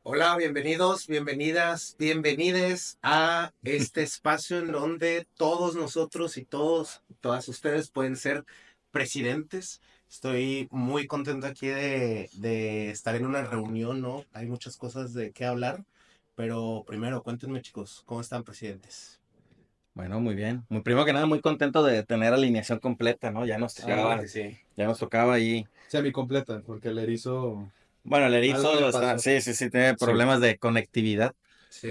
Hola, bienvenidos, bienvenidas, bienvenides a este espacio en donde todos nosotros y todas ustedes pueden ser presidentes. Estoy muy contento aquí de estar en una reunión, ¿no? Hay muchas cosas de qué hablar, pero primero cuéntenme, chicos, ¿cómo están, presidentes? Bueno, muy bien. Muy, primero que nada, muy contento de tener alineación completa, ¿no? Sí, sí. Ya nos tocaba ahí. Semi-completa, porque el erizo Bueno, el algo le erizo está, pasó. sí, tiene Sí. problemas de conectividad, Sí,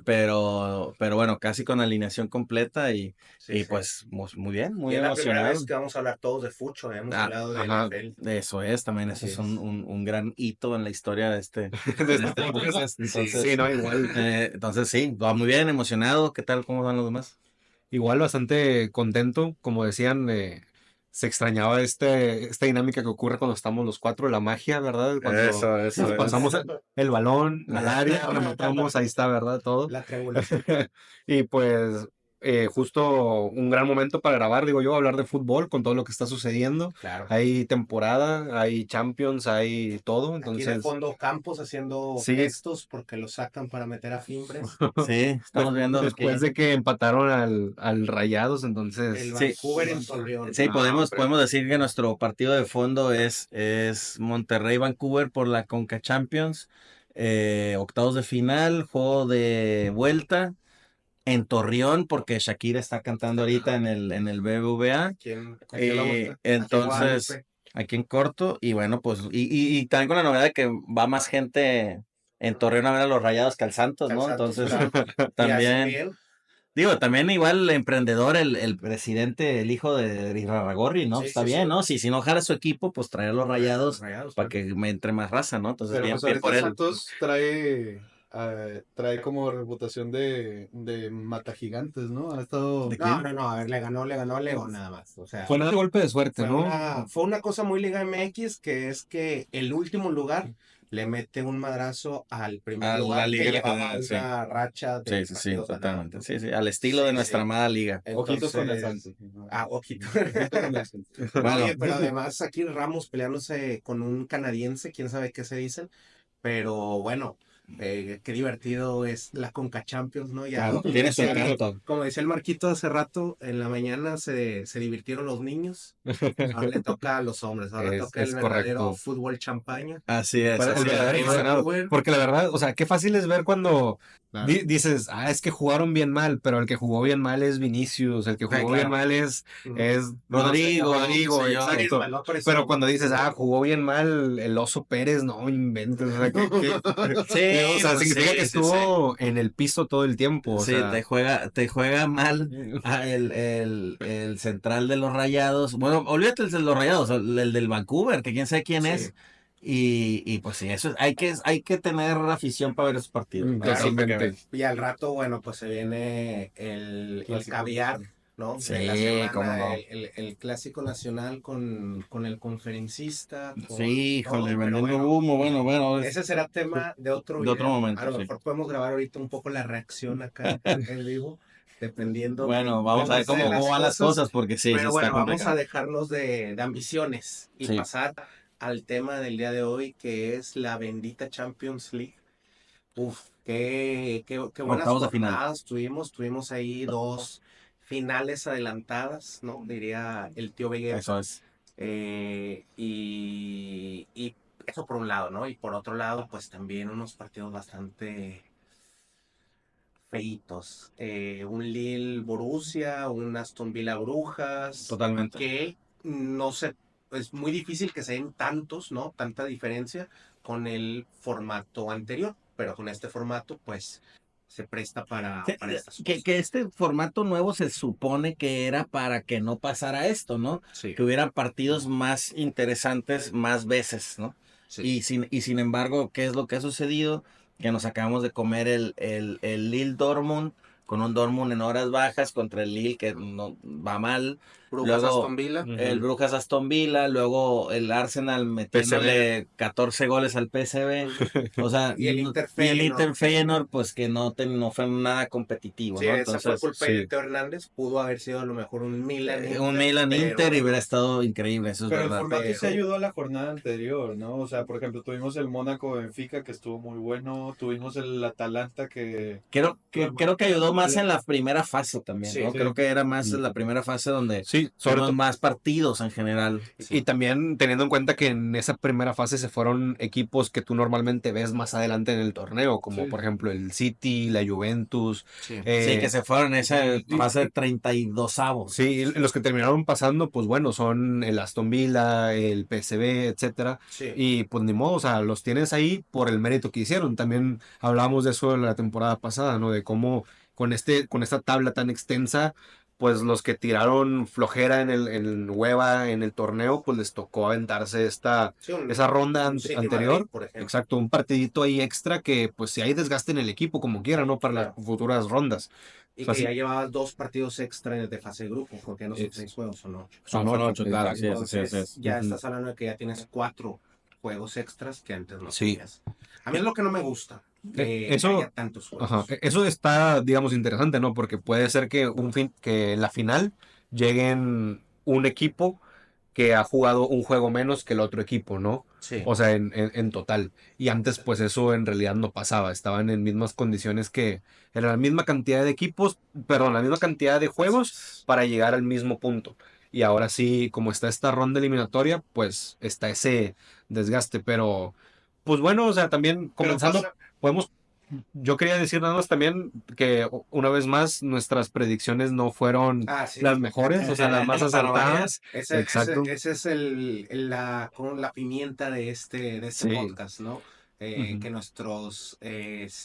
pero bueno, casi con alineación completa sí, y sí. pues muy bien, Y muy es la primera vez emocionado. que vamos a hablar todos de fucho, hemos Ah, hablado de ajá, NFL. eso es, también eso Así es es. un gran hito en la historia De de este este podcast. podcast. Sí. Sí, no, igual. Entonces sí, va muy bien, emocionado. ¿Qué tal? ¿Cómo van los demás? Igual bastante contento, como decían, se extrañaba esta dinámica que ocurre cuando estamos los cuatro, la magia, ¿verdad? Cuando Eso nos es. pasamos el balón al área, rematamos, ahí está, ¿verdad? Todo. La triangulación. Y pues justo un gran momento para grabar, digo yo, hablar de fútbol con todo lo que está sucediendo. Claro. Hay temporada, hay Champions, hay todo, Aquí de entonces fondo Campos haciendo sí, gestos porque lo sacan para meter a Fimbres. Sí, estamos viendo después que de que empataron al Rayados, El entonces sí, Vancouver en Torreón. sí, No, hombre. podemos decir que nuestro partido de fondo es Monterrey-Vancouver por la Conca Champions, octavos de final, juego de vuelta en Torreón, porque Shakira está cantando ahorita en el BBVA. Aquí en la aquí en Entonces, Guadalupe. aquí en corto, y bueno, pues, y también con la novedad de que va más gente en Torreón a ver a los Rayados que al Santos, ¿no? Santos, Entonces, claro. Y hacen también. bien. Digo, también igual el emprendedor, el presidente, el hijo de Irarrágorri, ¿no? Sí, Está sí, bien, sí. ¿no? Si no jala su equipo, pues traer a los Los rayados Rayados, para claro. que me entre más raza, ¿no? Entonces, pero bien, pues bien por ahorita él. Santos trae como reputación de mata gigantes, ¿no? Ha ¿De estado. No, quién? no, no. A ver, le ganó a León nada más. O sea, Fue nada de golpe de suerte, ¿no? fue una cosa muy Liga MX que es que el último lugar le mete un madrazo al primer A la lugar que liga en llevaba general, sí. una racha de Sí, partidos ganados, totalmente. ¿no? Sí, al estilo de Sí, nuestra sí. amada liga. Ojitos con el Entonces, Santos, ¿no? ojito. Ojito con el Santos. Bueno, Oye, pero además aquí Ramos peleándose con un canadiense, quién sabe qué se dicen, pero bueno, qué divertido es la Conca Champions, ¿no? Ya, Claro. tiene su encanto. como decía el Marquito hace rato, en la mañana se divirtieron los niños, ahora le toca a los hombres, ahora Es, toca el es verdadero correcto. fútbol champaña. El Así es. verdadero Monterrey, aficionado. Vancouver. Porque la verdad, o sea, qué fácil es ver cuando Claro. dices, es que jugaron bien mal, pero el que jugó bien mal es Vinicius, el que Sí, jugó bien claro. mal Ujú. es no sé, Rodrigo, qué Rodrigo, sé yo. exacto. Griezmann, no apareció. Pero cuando dices, jugó bien mal el Oso Pérez, no inventes. O sea, o Sí, sea, pues significa que sí. estuvo en el piso todo el tiempo. O Sí, sea, te juega mal el central de los Rayados. Bueno, olvídate el de los Rayados, el del Vancouver, que quién sabe quién Sí, es. Y pues sí, eso hay que tener afición para ver esos partidos. Hay que ver. totalmente. y al rato, bueno, pues se viene el Clásico. caviar, ¿no? De la Sí, cómo semana, no. el clásico nacional con el conferencista, con Sí, híjole, todo, pero vendiendo bueno, humo, bueno, es ese será tema de otro de otro video. A momento, lo sí. mejor podemos grabar ahorita un poco la reacción acá en vivo, dependiendo Bueno, vamos a cómo ver estén cómo las van las cosas. cosas, porque sí, sí Pero está bueno, vamos a complicado. dejarnos de ambiciones y Sí, pasar al tema del día de hoy, que es la bendita Champions League. Uf, qué buenas octavos de final. jornadas tuvimos. Tuvimos ahí dos finales adelantadas, ¿no? Diría el tío Eso Vegeta. es. Y eso por un lado, ¿no? Y por otro lado, pues también unos partidos bastante feitos. Un Lille Borussia, un Aston Villa Brujas, Totalmente. que no sé, es muy difícil que se den tantos, ¿no? Tanta diferencia con el formato anterior, pero con este formato, pues se presta Sí, para estas Que, cosas. que este formato nuevo se supone que era para que no pasara esto, ¿no? Sí, Que hubieran partidos más interesantes más veces, ¿no? sí. Y sin embargo, ¿qué es lo que ha sucedido? Que nos acabamos de comer el Lille Dortmund con un Dortmund en horas bajas contra el Lille que no va mal. Brujas luego Aston Villa. el Brujas Aston Villa, luego el Arsenal metiéndole 14 goles al PSV. O sea, Y el Inter y el Feyenoord, Inter Feyenoord, pues que no fue nada competitivo, sí, ¿no? esa fue Entonces, culpa de Teo Hernández. Pudo haber sido a lo mejor un Milan Inter, un Milan pero Inter y hubiera estado increíble, eso es Pero el verdad. formato sí Pero- ayudó a la jornada anterior, ¿no? O sea, por ejemplo, tuvimos el Mónaco Benfica que estuvo muy bueno, tuvimos el Atalanta que... Creo que ayudó más en la primera fase también, Sí, ¿no? sí. Creo que era más en la primera fase donde Sí, sobre tuvimos todo. más partidos en general. Y también teniendo en cuenta que en esa primera fase se fueron equipos que tú normalmente ves más adelante en el torneo, como Sí. por ejemplo el City, la Juventus. Sí. Sí, que se fueron en esa y- fase de 32avos. Sí, y los que terminaron pasando, pues bueno, son el Aston Villa, el PSV, etcétera. Sí. Y pues ni modo, o sea, los tienes ahí por el mérito que hicieron. También hablábamos de eso la temporada pasada, ¿no? De cómo con esta tabla tan extensa, pues los que tiraron flojera en hueva en el torneo, pues les tocó aventarse Sí, esa ronda un City anterior. Madrid, por ejemplo. Exacto, un partidito ahí extra que pues si hay desgaste en el equipo como quiera, ¿no? Para Claro. las futuras rondas. Y O sea, que sí, ya llevaba 2 partidos extra de fase de grupo, porque no son Es- 6 juegos, son 8. son Son 8, ocho, claro, así es, así es, Entonces, así es. ya Ujú. estás hablando de que ya tienes 4 juegos extras que antes no Sí. tenías. A mí es lo que no me gusta, que eso- haya tantos juegos. Ajá, eso está, digamos, interesante, ¿no? Porque puede ser que que en la final lleguen un equipo que ha jugado un juego menos que el otro equipo, ¿no? Sí. O sea, en total. Y antes, pues eso en realidad no pasaba. Estaban en mismas condiciones que era la misma cantidad de equipos, perdón, la misma cantidad de juegos para llegar al mismo punto. Y ahora sí, como está esta ronda eliminatoria, pues está ese desgaste. Pero, pues bueno, o sea, también comenzando, podemos. Yo quería decir nada más también que una vez más nuestras predicciones no fueron Ah, sí. las mejores, o sea, las más Para variar. acertadas. Exacto. Ese es como la pimienta de este Sí. podcast, ¿no? Ujú. Que nuestros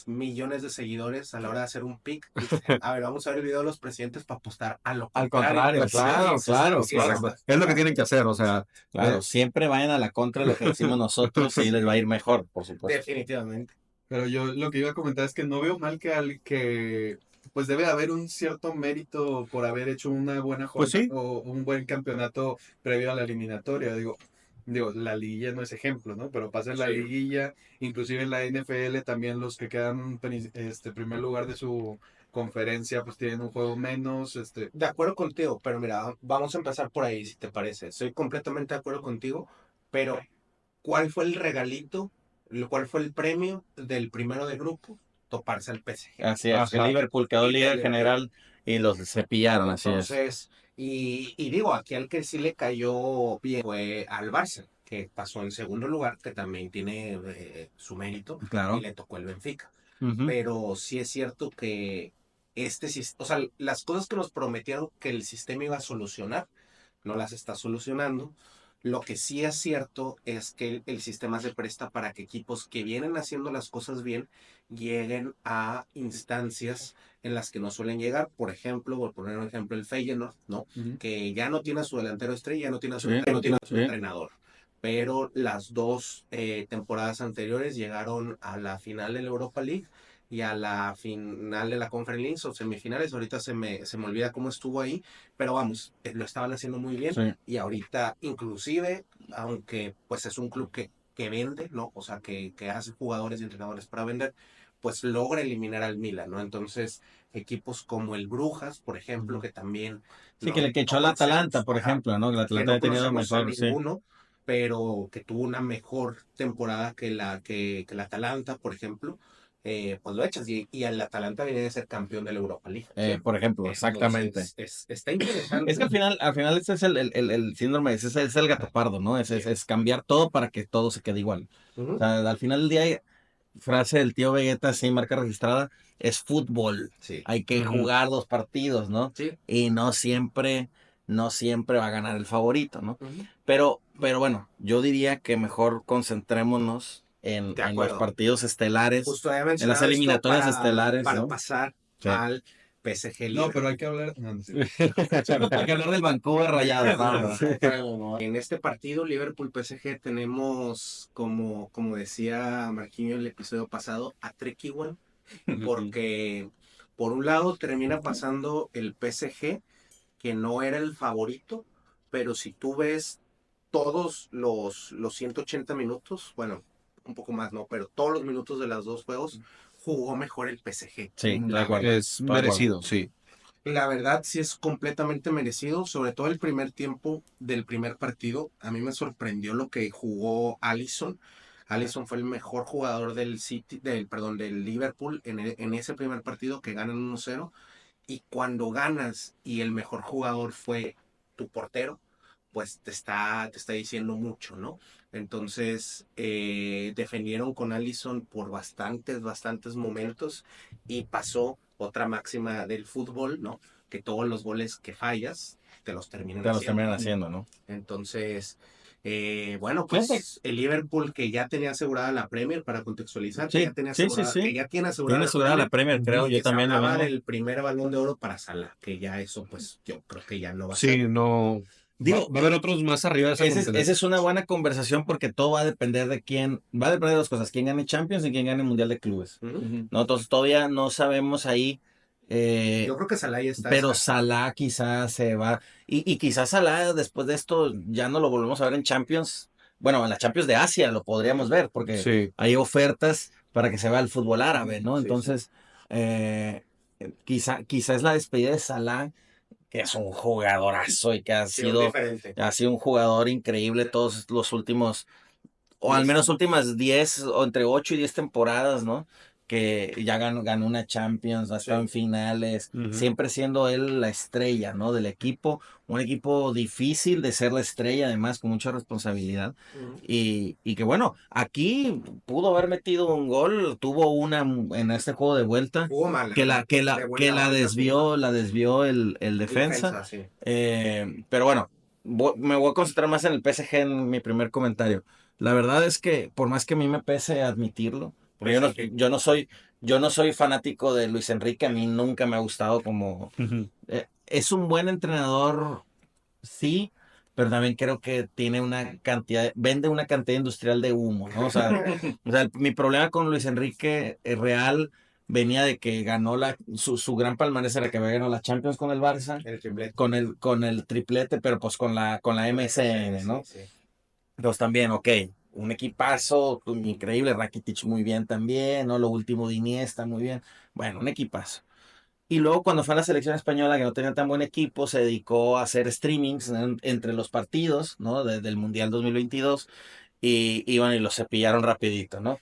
millones de seguidores a la hora de hacer un pick, dicen, a ver, vamos a ver el video de los presidentes para apostar a lo Al contrario, Sí, claro, sí, claro, sí, claro. exacto. Es lo que tienen que hacer, o sea, Claro, siempre vayan a la contra de lo que decimos nosotros y les va a ir mejor, por supuesto. Definitivamente. Pero yo lo que iba a comentar es que no veo mal que pues debe haber un cierto mérito por haber hecho una buena Pues jornada sí. o un buen campeonato previo a la eliminatoria. Digo, la liguilla no es ejemplo, ¿no? Pero pasa en la Sí. liguilla, inclusive en la NFL también los que quedan primer lugar de su conferencia pues tienen un juego menos, De acuerdo contigo, pero mira, vamos a empezar por ahí, si te parece. Estoy completamente de acuerdo contigo, pero ¿cuál fue el regalito? ¿Cuál fue el premio del primero de grupo? Toparse al PSG. Así es, el Ajá. Liverpool quedó Y líder el- general y los cepillaron, así es. Entonces, y digo, aquí al que sí le cayó bien fue al Barça, que pasó en segundo lugar, que también tiene su mérito, Claro. y le tocó el Benfica. Ujú. Pero sí es cierto que o sea, las cosas que nos prometieron que el sistema iba a solucionar, no las está solucionando. Lo que sí es cierto es que el sistema se presta para que equipos que vienen haciendo las cosas bien lleguen a instancias en las que no suelen llegar. Por ejemplo, por poner un ejemplo, el Feyenoord, ¿no? Que ya no tiene a su delantero estrella, ya no tiene a su, Sí, no tiene a su sí. entrenador. Pero las 2 temporadas anteriores llegaron a la final de la Europa League y a la final de la Conference League o semifinales. Ahorita se me olvida cómo estuvo ahí, pero vamos, lo estaban haciendo muy bien. Sí. Y ahorita, inclusive, aunque pues es un club que vende, ¿no? O sea, que hace jugadores y entrenadores para vender, pues logra eliminar al Milan, ¿no? Entonces, equipos como el Brujas, por ejemplo, que también... Sí, ¿no? que le echó No al Atalanta, conocemos, por ajá, ejemplo, ¿no? Que el que Atalanta no ha tenido conocemos a mejor, sí. ninguno, pero que tuvo una mejor temporada que la Atalanta, por ejemplo, pues lo echas. Y el Atalanta viene de ser campeón de la Europa League. ¿sí? Por ejemplo, exactamente. Entonces, está interesante. Es que al final ese es el síndrome, ese es el gato pardo, ¿no? Es cambiar todo para que todo se quede igual. Ujú. O sea, al final del día, frase del tío Vegeta, sin marca registrada, es fútbol. Sí. Hay que Ujú. jugar 2 partidos, ¿no? Sí. Y no siempre va a ganar el favorito, ¿no? Ujú. Pero bueno, yo diría que mejor concentrémonos en De los acuerdo. partidos estelares, Justo había en las mencionado esto eliminatorias estelares, para ¿no? pasar Sí. al PSG No, líder. pero hay que hablar. No sé. Hay que hablar del Vancouver Rayados, vamos. En este partido Liverpool-PSG tenemos, como decía Marquinhos en el episodio pasado, a Trequiwan, porque por un lado termina pasando el PSG que no era el favorito, pero si tú ves todos los 180 minutos, bueno, un poco más, ¿no? Pero todos los minutos de los dos juegos jugó mejor el PSG. Sí, de La acuerdo. verdad. Es merecido, sí. La verdad sí es completamente merecido, sobre todo el primer tiempo del primer partido. A mí me sorprendió lo que jugó Alisson. Alisson fue el mejor jugador del City, del Liverpool en ese primer partido que ganan 1-0. Y cuando ganas y el mejor jugador fue tu portero, pues te está diciendo mucho, ¿no? Entonces, defendieron con Alisson por bastantes momentos y pasó otra máxima del fútbol, ¿no? Que todos los goles que fallas te los terminan Te los haciendo. terminan haciendo, ¿no? Entonces, bueno, pues el Liverpool que ya tenía asegurada la Premier, para contextualizar, que Sí, ya tenía sí, asegurada, sí. que ya tiene asegurada Tiene asegurada la Premier, creo. y Yo que se también lo hablaba mismo. del primer Balón de Oro para Salah, que ya eso, pues yo creo que ya no va a Sí, ser. no. Digo, Va a haber otros más arriba de esa Esa es una buena conversación porque todo va a depender de quién, va a depender de dos cosas, quién gane Champions y quién gane el Mundial de Clubes. Ujú. ¿No? Entonces todavía no sabemos ahí, Yo creo que Salah ya está pero descartado. Salah quizás se va, y quizás Salah después de esto ya no lo volvemos a ver en Champions, bueno, en la Champions de Asia lo podríamos ver porque Sí. hay ofertas para que se vea el fútbol árabe, ¿no? Sí, Entonces, quizá es la despedida de Salah, que es un jugadorazo y que sí, un diferente. ha sido un jugador increíble todos los últimos, o al 10 menos años. últimas 10 o entre 8 y 10 temporadas, ¿no? Que ya ganó una Champions, ha estado Sí. en finales, Ujú. siempre siendo él la estrella, ¿no? Del equipo, un equipo difícil de ser la estrella, además, con mucha responsabilidad. Ujú. Y que bueno, aquí pudo haber metido un gol, tuvo una en este juego de vuelta, Jugó mal, que la, que de la, buena que la banda, sí. desvió el defensa. Defensa, sí. Pero bueno, me voy a concentrar más en el PSG en mi primer comentario. La verdad es que, por más que a mí me pese admitirlo, porque PSG. yo no soy fanático de Luis Enrique, a mí nunca me ha gustado como... Ujú. es un buen entrenador, sí, pero también creo que tiene una cantidad, vende una cantidad industrial de humo, ¿no? O sea, mi problema con Luis Enrique real venía de que ganó su gran palmarés era que había ganado la Champions con el Barça, El triplete. con el triplete, pero pues con la MSN, ¿no? Sí, sí. Entonces también, ok, un equipazo, increíble, Rakitic muy bien también, ¿no? Lo último de Iniesta muy bien. Bueno, un equipazo. Y luego cuando fue a la selección española, que no tenía tan buen equipo, se dedicó a hacer streamings, ¿no? Entre los partidos, ¿no? Del Mundial 2022. Y bueno, y lo cepillaron rapidito, ¿no?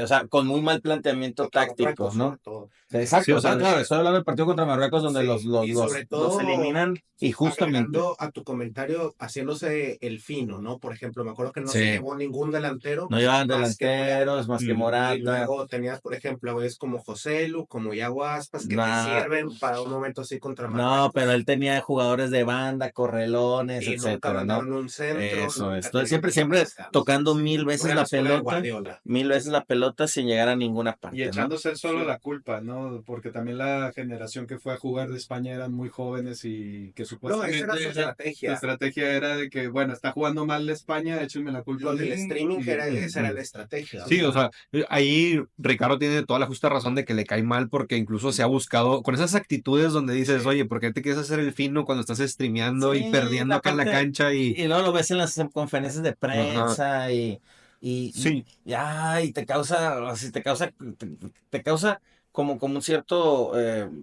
O sea, con muy mal planteamiento táctico, Marruecos, ¿no? sobre todo. O sea, Sí, exacto, o o sea, sea, claro, estoy hablando del partido contra Marruecos donde Sí, y sobre los todo eliminan y justamente. agregando a tu comentario, haciéndose el fino, ¿no? Por ejemplo, me acuerdo que no se Sí, llevó ningún delantero no llevaban más que Morata. delanteros más que Mm. Y Morata. luego tenías, por ejemplo, güeyes como José Lu, como Yago Aspas, que te Nah, sirven para un momento así contra no, pero Marruecos. él tenía jugadores de banda, correlones, Y nunca etcétera, ¿no? mandaron un centro, Eso es. nunca Entonces, tenían siempre capacidad. tocando Sí. mil No veces era la la escuela de pelota, Guardiola. mil veces la pelota sin llegar a ninguna Y parte, ¿no? echándose él solo Sí. la culpa, ¿no? Porque también la generación que fue a jugar de España eran muy jóvenes y que No, esa supuestamente era su su estrategia. estrategia era de que, bueno, está jugando mal la España, échenme la culpa a Lo del mí. streaming esa era Ujú. la estrategia. Sí, o sea, ahí Ricardo tiene toda la justa razón de que le cae mal porque incluso se ha buscado con esas actitudes donde dices, Sí. oye, ¿por qué te quieres hacer el fino cuando estás streameando y Sí, perdiendo acá en la cancha? y luego lo ves en las conferencias de Ajá, prensa sí, y te causa, así te causa como un cierto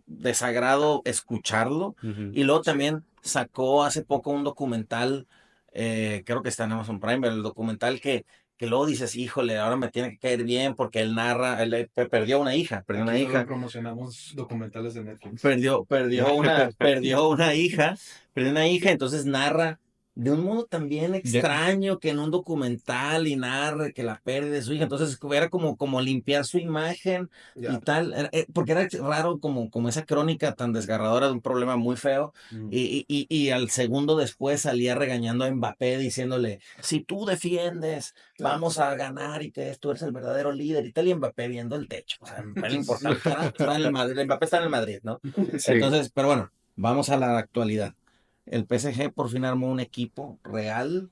desagrado escucharlo. ujú, Y luego Sí. también sacó hace poco un documental, creo que está en Amazon Prime, pero el documental que luego dices, híjole, ahora me tiene que caer bien porque él narra, perdió una aquí solo hija. promocionamos documentales de Netflix. Perdió una hija, entonces narra de un modo también ya- extraño que en un documental y narra que la pérdida de su hija, entonces era como limpiar su imagen y Ya. tal, porque era raro como esa crónica tan desgarradora de un problema muy feo mm, y al segundo después salía regañando a Mbappé diciéndole, si tú defiendes, vamos a ganar y que tú eres el verdadero líder y tal, y Mbappé viendo el techo, o sea, a Mbappé le importaba un carajo, estaba en el Madrid, Mbappé está en el Madrid, ¿no? sí, Entonces, pero bueno, vamos a la actualidad. El PSG por fin armó un equipo real,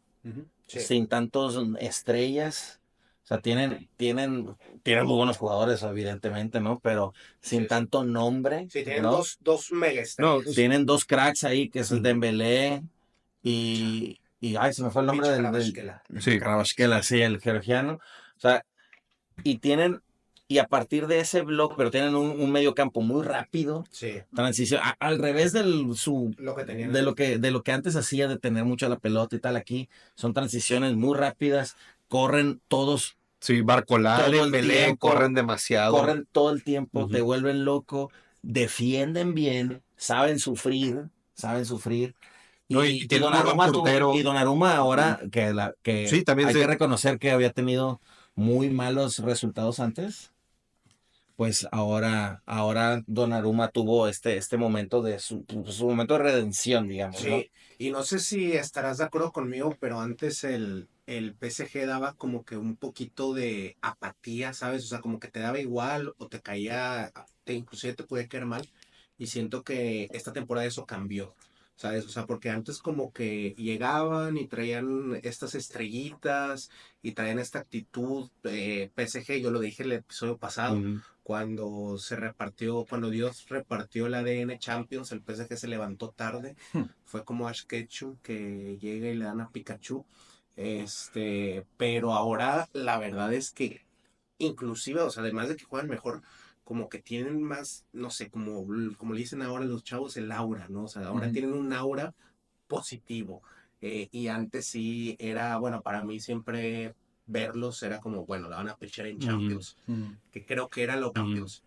Sí. sin tantos estrellas, O sea, tienen muy buenos jugadores, evidentemente, ¿no? Pero sin Sí. tanto nombre, Sí, tienen ¿no? dos mega No, estrellas. Tienen dos cracks ahí, que es el Dembélé ay, se me fue el nombre Pinche del Kvaratskhelia. sí. Kvaratskhelia, sí, el georgiano. O sea, y tienen, y a partir de ese bloque, pero tienen un medio campo muy rápido, Sí, transición, al revés lo que tenían. de lo que antes hacía de tener mucha la pelota y tal, aquí son transiciones muy rápidas, corren todos Sí, Barcolá, todo el Dembélé, tiempo, corren demasiado. corren todo el tiempo, te Ujú. vuelven loco, defienden bien, saben sufrir. No, y tienen muy buen portero. Y Donnarumma ahora, que Sí, también hay que reconocer que había tenido muy malos resultados antes, pues ahora Donnarumma tuvo este momento de su momento de redención, digamos, ¿no? Sí, y no sé si estarás de acuerdo conmigo, pero antes el PSG daba como que un poquito de apatía, ¿sabes? O sea, como que te daba igual o te caía, inclusive te podía caer mal. Y siento que esta temporada eso cambió, ¿sabes? O sea, porque antes como que llegaban y traían estas estrellitas y traían esta actitud PSG, yo lo dije el episodio pasado Ujú. cuando Dios repartió el ADN Champions, el PSG se levantó tarde. Fue como Ash Ketchum que llega y le dan a Pikachu. Pero ahora la verdad es que inclusive, o sea, además de que juegan mejor, como que tienen más, no sé, como le dicen ahora los chavos, el aura, ¿no? O sea, ahora tienen un aura positivo. Y antes sí era, bueno, para mí siempre verlos era como, bueno, la van a pichar en Ujú. Champions, que creo que era la Champions,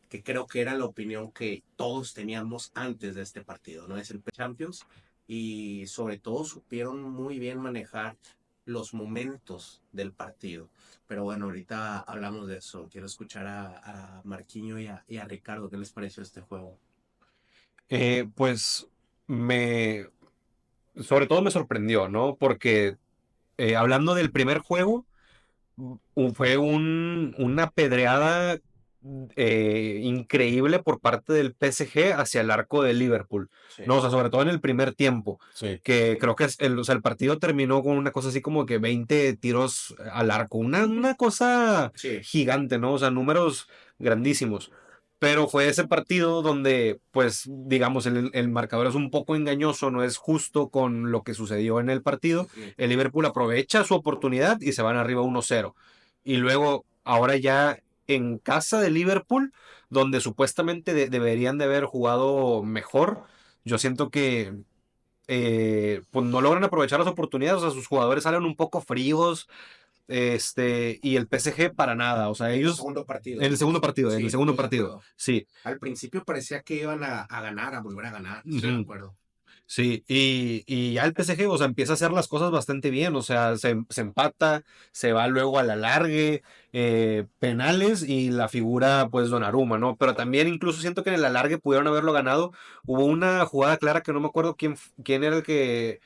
que creo que era la opinión que todos teníamos antes de este partido, ¿no? Es el Champions y sobre todo supieron muy bien manejar los momentos del partido. Pero bueno, ahorita hablamos de eso. Quiero escuchar a Marquinho y a Ricardo. ¿Qué les pareció este juego? Pues sobre todo me sorprendió, ¿no? Porque hablando del primer juego, fue una pedreada increíble por parte del PSG hacia el arco de Liverpool. Sí. No, o sea, sobre todo en el primer tiempo, Sí. que creo que o sea, el partido terminó con una cosa así como que 20 tiros al arco, una cosa Sí. gigante, ¿no? O sea, números grandísimos. Pero fue ese partido donde, pues, digamos, el marcador es un poco engañoso, no es justo con lo que sucedió en el partido. El Liverpool aprovecha su oportunidad y se van arriba 1-0. Y luego, ahora ya en casa de Liverpool, donde supuestamente deberían de haber jugado mejor, yo siento que pues no logran aprovechar las oportunidades, o sea, sus jugadores salen un poco fríos, y el PSG para nada, o sea, El ellos segundo partido. en el segundo partido, en el Sí, segundo estoy de partido, acuerdo. sí. Al principio parecía que iban a ganar, a volver a ganar. Estoy de Ujú. acuerdo. Sí, y ya el PSG, o sea, empieza a hacer las cosas bastante bien, o sea, se empata, se va luego a la largue, penales y la figura, pues, Donnarumma, ¿no? Pero también incluso siento que en el alargue pudieron haberlo ganado. Hubo una jugada clara que no me acuerdo quién era el que,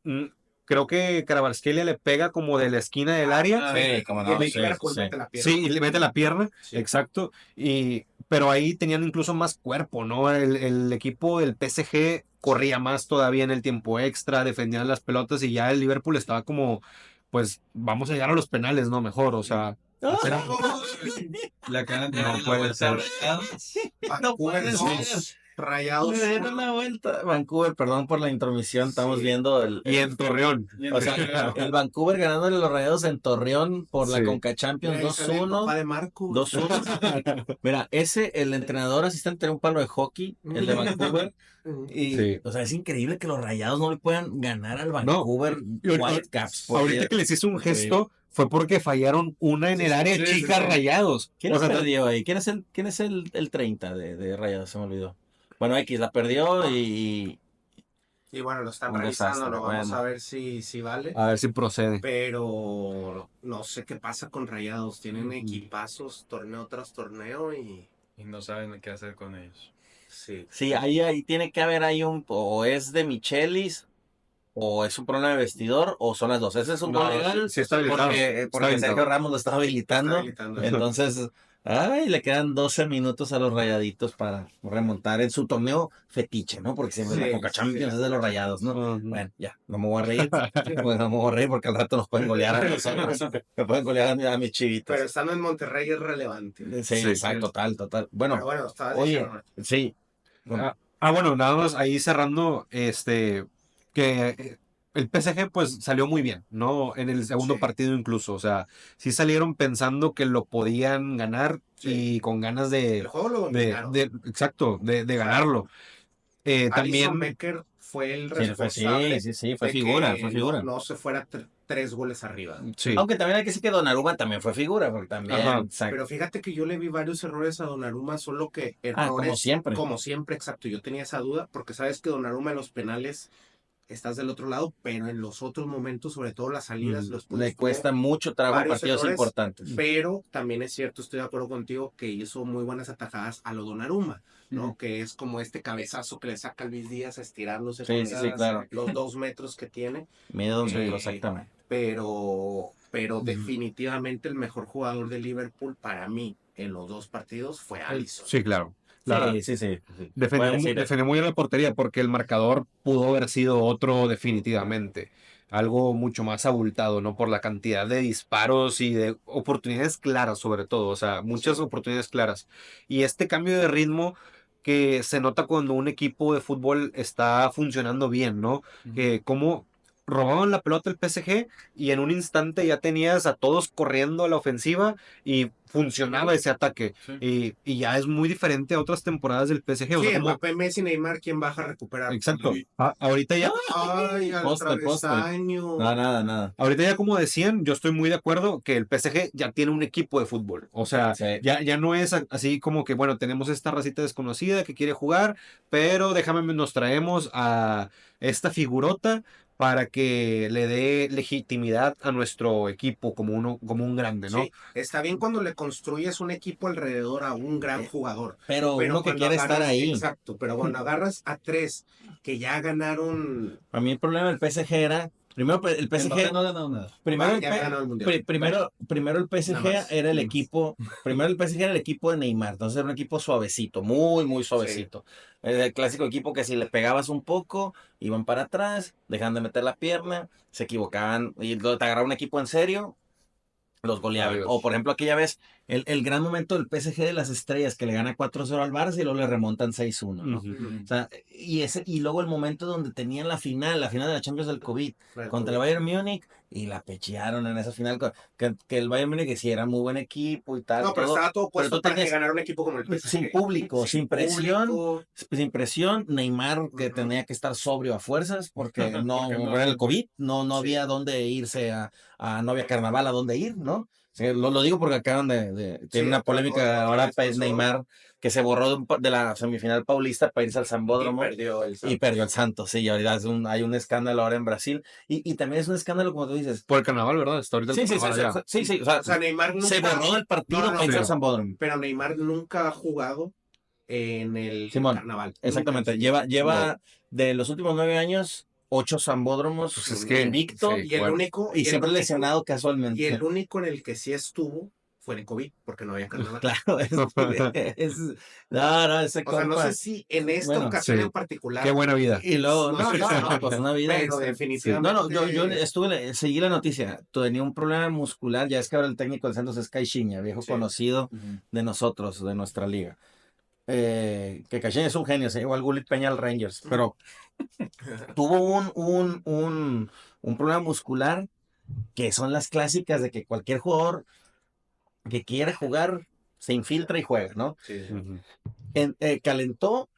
mm, creo que Kvaratskhelia le pega como de la esquina del área. Sí, como Y no, el sí, Liverpool sí. mete la pierna. Sí, y le mete la pierna, Sí. exacto. Pero ahí tenían incluso más cuerpo, ¿no? El equipo del PSG corría más todavía en el tiempo extra, defendían las pelotas y ya el Liverpool estaba como, pues vamos a llegar a los penales, ¿no? Mejor, o sea, hacer algo. La acaban de No dar la puede vuelta ser. Rayados. No Vancouver puede 2, ser. Rayados Le dieron 1. la vuelta. Vancouver, perdón por la intromisión, estamos Sí. viendo Y en Torreón. o sea, el Vancouver ganándole los Rayados en Torreón por la Sí. Conca Champions Mira, ahí sale el 2-1. papá de Marco. 2-1. Mira, el entrenador asistente tenía un palo de hockey, el de Vancouver. Y, Sí. o sea, es increíble que los Rayados no le puedan ganar al No, Vancouver y Whitecaps. ahorita que les hice un Increíble. gesto fue porque fallaron una en Sí, el sí, área sí, chica, sí. Rayados. ¿Quién O la sea, perdió ahí? ¿Quién es el 30 de Rayados? Se me olvidó. Bueno, X la perdió Y bueno, lo están un revisando, desastre. lo vamos Bueno, a ver si vale. a ver si procede. Pero no sé qué pasa con Rayados. Tienen equipazos torneo tras torneo y Y no saben qué hacer con ellos. sí. sí, ahí tiene que haber o es de Michelis, o es un problema de vestidor, o son las dos. Ese es un No, gol legal sí está habilitado. porque Está habilitado. Sergio Ramos lo estaba Está habilitando. habilitando. Entonces, Ay, le quedan 12 minutos a los Rayaditos para remontar en su torneo fetiche, ¿no? Porque siempre la Sí, Conca Champions sí. es de los Rayados, ¿no? Ujú. Bueno, ya, no me voy a reír. Pues no me voy a reír porque al rato nos pueden golear a nosotros. Me pueden golear a mis chivitos. Pero estando en Monterrey es relevante. Sí, Sí. exacto, total. Bueno, Pero bueno, estabas oye, diciendo. sí. Bueno, nada más ahí cerrando, que el PSG pues salió muy bien, ¿no? En el segundo Sí. partido incluso, o sea, sí salieron pensando que lo podían ganar Sí. y con ganas El juego lo dominaron. exacto, de sea, ganarlo. Alisson También, Becker fue el Sí, fue, responsable fue de figura, que fue figura. no se fuera 3 goles arriba. sí, Aunque también hay que decir que Donnarumma también fue figura, porque también, Ajá. exacto. Pero fíjate que yo le vi varios errores a Donnarumma, solo que Como errores siempre. como siempre, exacto. Yo tenía esa duda porque sabes que Donnarumma en los penales estás del otro lado, pero en los otros momentos, sobre todo las salidas, los puntos, Le cuesta mucho trabajo varios partidos errores, importantes. pero también es cierto, estoy de acuerdo contigo, que hizo muy buenas atajadas a lo Donnarumma, ¿no? Ujú. Que es como este cabezazo que le saca Luis Díaz estirándose Sí, con sí, claro. los 2 metros que tiene. Miedo, Sí. exactamente. Pero definitivamente el mejor jugador de Liverpool para mí en los 2 partidos fue Alisson. Sí, claro. Sí. Defendió, Puede decir eso. defendió muy bien la portería porque el marcador pudo haber sido otro definitivamente. Algo mucho más abultado, ¿no? Por la cantidad de disparos y de oportunidades claras, sobre todo. O sea, muchas oportunidades claras. Y este cambio de ritmo que se nota cuando un equipo de fútbol está funcionando bien, ¿no? Como robaban la pelota el PSG y en un instante ya tenías a todos corriendo a la ofensiva y funcionaba ese ataque. Sí. Y ya es muy diferente a otras temporadas del PSG. O Sí, sea, como. Mbappé, Messi, Neymar, ¿quién baja a recuperar? Exacto. Ahorita ya. Ay, al Poste. travesaño. No, nada. Ahorita ya como decían, yo estoy muy de acuerdo que el PSG ya tiene un equipo de fútbol. O sea, Sí. ya no es así como que, bueno, tenemos esta racita desconocida que quiere jugar, pero nos traemos a esta figurota para que le dé legitimidad a nuestro equipo como un grande, ¿no? Sí, está bien cuando le construyes un equipo alrededor a un gran jugador. Pero uno que cuando quiere estar ahí. Exacto, pero cuando agarras a 3 que ya ganaron. Para mí el problema del PSG era. Primero, el Mbappé PSG. no ha ganado nada. Primero, Ya ganó el mundial. primero el Nada PSG más. era el equipo. Primero el PSG era el equipo de Neymar. Entonces era un equipo suavecito, muy suavecito. Era el clásico equipo que si le pegabas un poco, iban para atrás, dejaban de meter la pierna, se equivocaban. Y luego te agarraba un equipo en serio, los goleaban. Adiós. O por ejemplo, aquella vez, el gran momento del PSG de las estrellas, que le gana 4-0 al Barça y luego le remontan 6-1, ¿no? Ujú. O sea, y luego el momento donde tenían la final de la Champions del COVID contra el Bayern Múnich y la pechearon en esa final. Que el Bayern Múnich que sí era muy buen equipo y tal. No, pero todo, estaba todo pero puesto tú para que tenías ganara un equipo como el PSG. sin público, sin presión. público. Sin presión, Neymar que Ujú. tenía que estar sobrio a fuerzas porque no Porque no era el había- COVID, no Sí. había dónde irse no había carnaval a dónde ir, ¿no? Sí, lo digo porque acaban tiene Sí, una otra polémica ahora vez pasó. Neymar que se borró de la semifinal paulista para irse al Y Sambódromo perdió el y perdió el Santos, sí, y ahorita hay un escándalo ahora en Brasil y también es un escándalo como tú dices. Por el carnaval, ¿verdad? Está ahorita el Sí, carnaval allá. sí, o sea, O sea, Neymar nunca. se borró del partido No, para irse al sí. Sambódromo. Pero Neymar nunca ha jugado en el Simón, carnaval. exactamente, Nunca. lleva de los últimos 9 años 8 Sambódromos Pues es que, invicto sí. Y el Bueno. único. y siempre el único- lesionado Y casualmente. el único en el que sí estuvo fue en COVID, porque no había carnaval. Claro, no, ese O sea, no compa. sé si en esta Bueno, ocasión sí. en particular. Qué buena vida. Y luego, No sé si- pues una vida. Pero definitivamente. No, yo seguí la noticia. Tenía un problema muscular. Ya es que ahora el técnico del Santos es Caixinha, viejo Sí. conocido de nosotros, de nuestra liga. Que Caixinha es un genio, se llevó al Gullit Peña al Rangers, pero tuvo un problema muscular que son las clásicas de que cualquier jugador que quiere jugar se infiltra y juega, ¿no? Sí. Ujú. Calentó,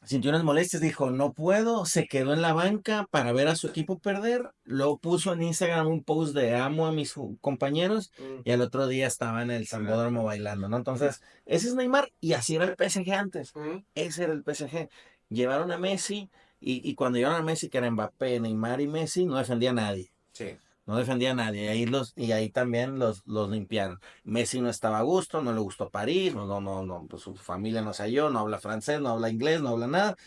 sintió unas molestias, dijo, no puedo, se quedó en la banca para ver a su equipo perder, luego puso en Instagram un post de amo a mis compañeros y al otro día estaba en el Sambódromo bailando, ¿no? Entonces, ese es Neymar y así era el PSG antes, ese era el PSG. Llevaron a Messi y cuando llevaron a Messi, que era Mbappé, Neymar y Messi, no defendía a nadie. Sí. No defendía a nadie. Y ahí también los limpiaron. Messi no estaba a gusto, no le gustó París, no, pues su familia no se halló, no habla francés, no habla inglés, no habla nada.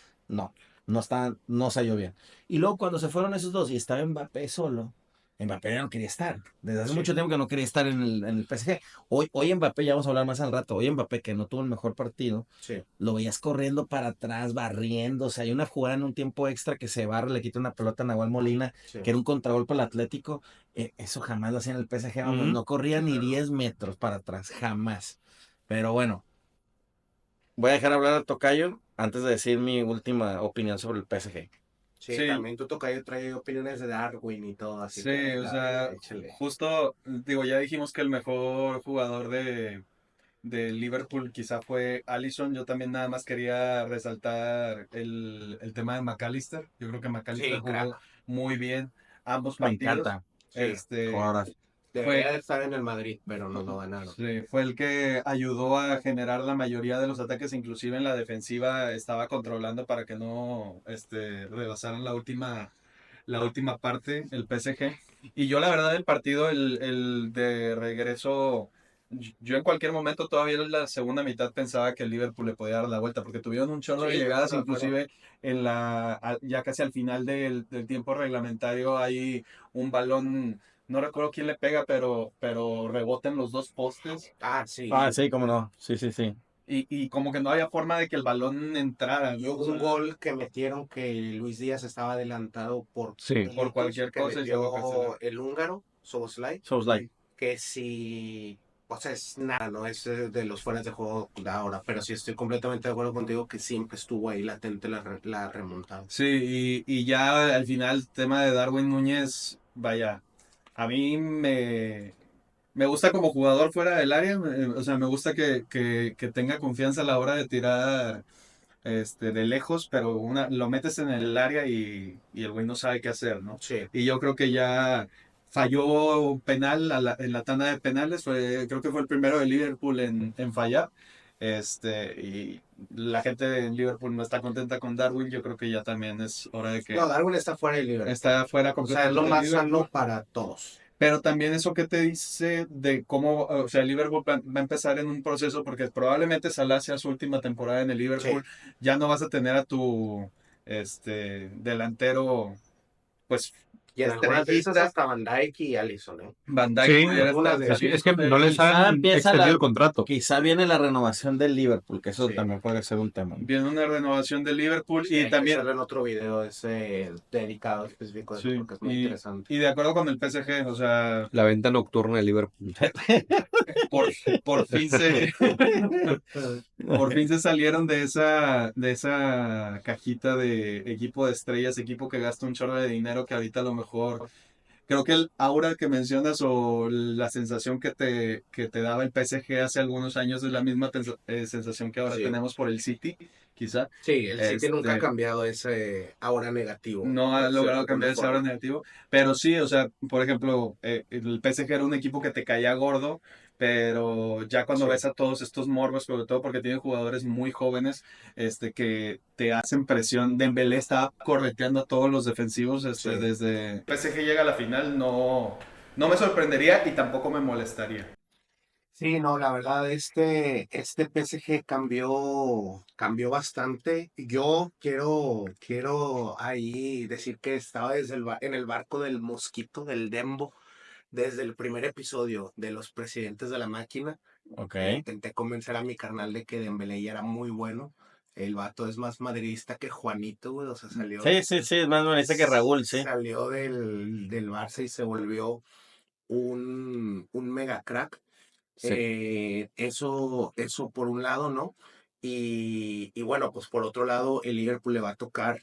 No se halló bien. Y luego cuando se fueron esos dos y estaba Mbappé solo, Mbappé ya no quería estar. Desde hace Sí. mucho tiempo que no quería estar en el PSG. Hoy Mbappé, ya vamos a hablar más al rato, hoy Mbappé que no tuvo el mejor partido, Sí. lo veías corriendo para atrás, barriendo. O sea, hay una jugada en un tiempo extra que se barre, le quita una pelota a Nahuel Molina, Sí. que era un contragolpe al Atlético. Eso jamás lo hacía en el PSG, vamos, no corría ni 10 metros para atrás, jamás. Pero bueno, voy a dejar hablar a Tocayo antes de decir mi última opinión sobre el PSG. Sí, Sí, también tu tocayo trae opiniones de Darwin y todo, así sí, que o sea, échale. justo, digo, ya dijimos que el mejor jugador de Liverpool quizá fue Alisson. Yo también nada más quería resaltar el tema de McAllister. Yo creo que McAllister Sí, jugó crack. muy bien ambos Me partidos. encanta. Sí. Este, Jugadoras. fue, Debería de estar en el Madrid, pero nos lo ganaron. sí, fue el que ayudó a generar la mayoría de los ataques, inclusive en la defensiva estaba controlando para que no rebasaran la última parte, el PSG. Y yo la verdad el partido, el de regreso, yo en cualquier momento todavía en la segunda mitad pensaba que el Liverpool le podía dar la vuelta, porque tuvieron un chorro de Sí, llegadas, de acuerdo. inclusive ya casi al final del tiempo reglamentario hay un balón, no recuerdo quién le pega, pero rebota en los dos postes. Ah, sí. Ah, sí, cómo no. Sí, sí, sí. Y como que no había forma de que el balón entrara, Y ¿no? hubo un gol que metieron que Luis Díaz estaba adelantado por Sí. Por pelitos cualquier que cosa y se lo metió cancelaron. el húngaro, Soboslai, Soulslike. que sí, o sea, es nada, no es de los fueras de juego de ahora, pero sí estoy completamente de acuerdo contigo que siempre estuvo ahí latente la remontada. Sí, y ya al final el tema de Darwin Núñez, vaya, a mí me gusta como jugador fuera del área, o sea, me gusta que tenga confianza a la hora de tirar de lejos, pero lo metes en el área y el güey no sabe qué hacer, ¿no? Sí, Y yo creo que ya falló penal en la tanda de penales, creo que fue el primero de Liverpool en fallar. Y la gente de Liverpool no está contenta con Darwin, yo creo que ya también es hora de que no, Darwin está fuera del Liverpool. está fuera O sea, es lo completamente de más Liverpool. sano para todos. Pero también eso que te dice de cómo, o sea, el Liverpool va a empezar en un proceso porque probablemente Salah sea su última temporada en el Sí. Liverpool. Ya no vas a tener a tu delantero, pues, Y en algunas de esas estrellita. hasta Van Dijk y Alisson, ¿eh? Van Dijk Sí, pudiera algunas estar de también. es que no les Quizá han empieza extendido el contrato. quizá viene la renovación del Liverpool, que eso Sí. también puede ser un tema, ¿no? Viene una renovación de Liverpool Sí, y hay que también, hacerle en otro video ese dedicado específico de eso sí, porque es muy interesante. y de acuerdo con el PSG, o sea, La venta nocturna de Liverpool. por, por fin se, por fin se salieron de esa cajita de equipo de estrellas, equipo que gasta un chorro de dinero que ahorita a lo mejor, creo que el aura que mencionas o la sensación que te daba el PSG hace algunos años es la misma sensación que ahora Sí. tenemos por el City, quizá. Sí, el City nunca ha Este, cambiado ese ahora negativo, no ha de logrado alguna cambiar ese ahora forma. negativo, pero sí, o sea, por ejemplo, el PSG era un equipo que te caía gordo, pero ya cuando Sí, ves a todos estos morbos, sobre todo porque tienen jugadores muy jóvenes, que te hacen presión. Dembélé está correteando a todos los defensivos, sí. desde PSG llega a la final, no me sorprendería y tampoco me molestaría. Sí, no, la verdad, este PSG cambió bastante. Yo quiero ahí decir que estaba en el barco del mosquito, del Dembo, desde el primer episodio de Los Presidentes de la Máquina. Ok. Intenté convencer a mi carnal de que Dembélé ya era muy bueno. El vato es más madridista que Juanito, güey. O sea, Sí, sí, sí, es más bonita que Raúl, sí. salió del Barça y se volvió un mega crack. Sí. Eso por un lado, ¿no? Y bueno, pues por otro lado, el Liverpool le va a tocar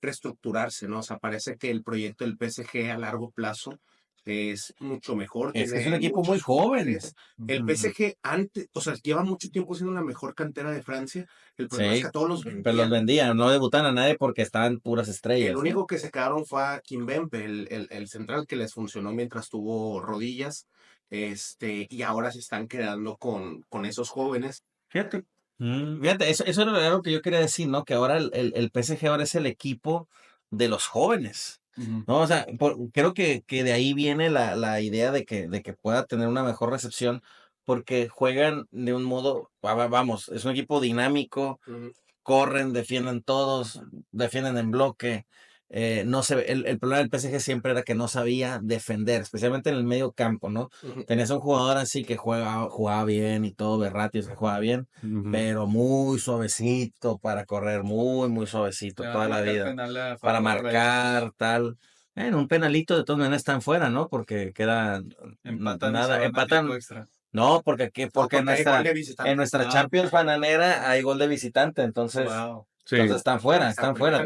reestructurarse, ¿no? O sea, parece que el proyecto del PSG a largo plazo es mucho mejor, Es que es un tiene equipo muy muchos joven. jugadores. El PSG antes, o sea, lleva mucho tiempo siendo la mejor cantera de Francia. El problema es que Sí, a todos los pero los vendían. vendían, no debutaban a nadie porque estaban puras El estrellas, ¿no? único que se quedaron fue a Kimpembe, el central que les funcionó mientras tuvo rodillas. Y ahora se están quedando con esos jóvenes. Fíjate. Fíjate, eso era algo que yo quería decir, ¿no? Que ahora el PSG ahora es el equipo de los jóvenes, Ujú. ¿no? O sea, creo que de ahí viene la idea de que pueda tener una mejor recepción, porque juegan de un modo, vamos, es un equipo dinámico, Ujú. corren, defienden todos, defienden en bloque. no se, el problema del PSG siempre era que no sabía defender, especialmente en el medio campo, ¿no? Ujú. Tenías un jugador así que jugaba bien y todo, Verratti que juega bien, pero muy suavecito para correr, muy suavecito Le van a toda la marcar vida. penal a Para favor de marcar, tal. Bueno, un penalito de todas maneras están fuera, ¿no? Porque queda empatan y se nada, van a tiempo empatan. extra. No, porque No, porque porque hay gol de en visitante. nuestra Ah, Champions bananera hay gol de visitante, entonces, wow. Sí. entonces están fuera, Está están fuera. penal.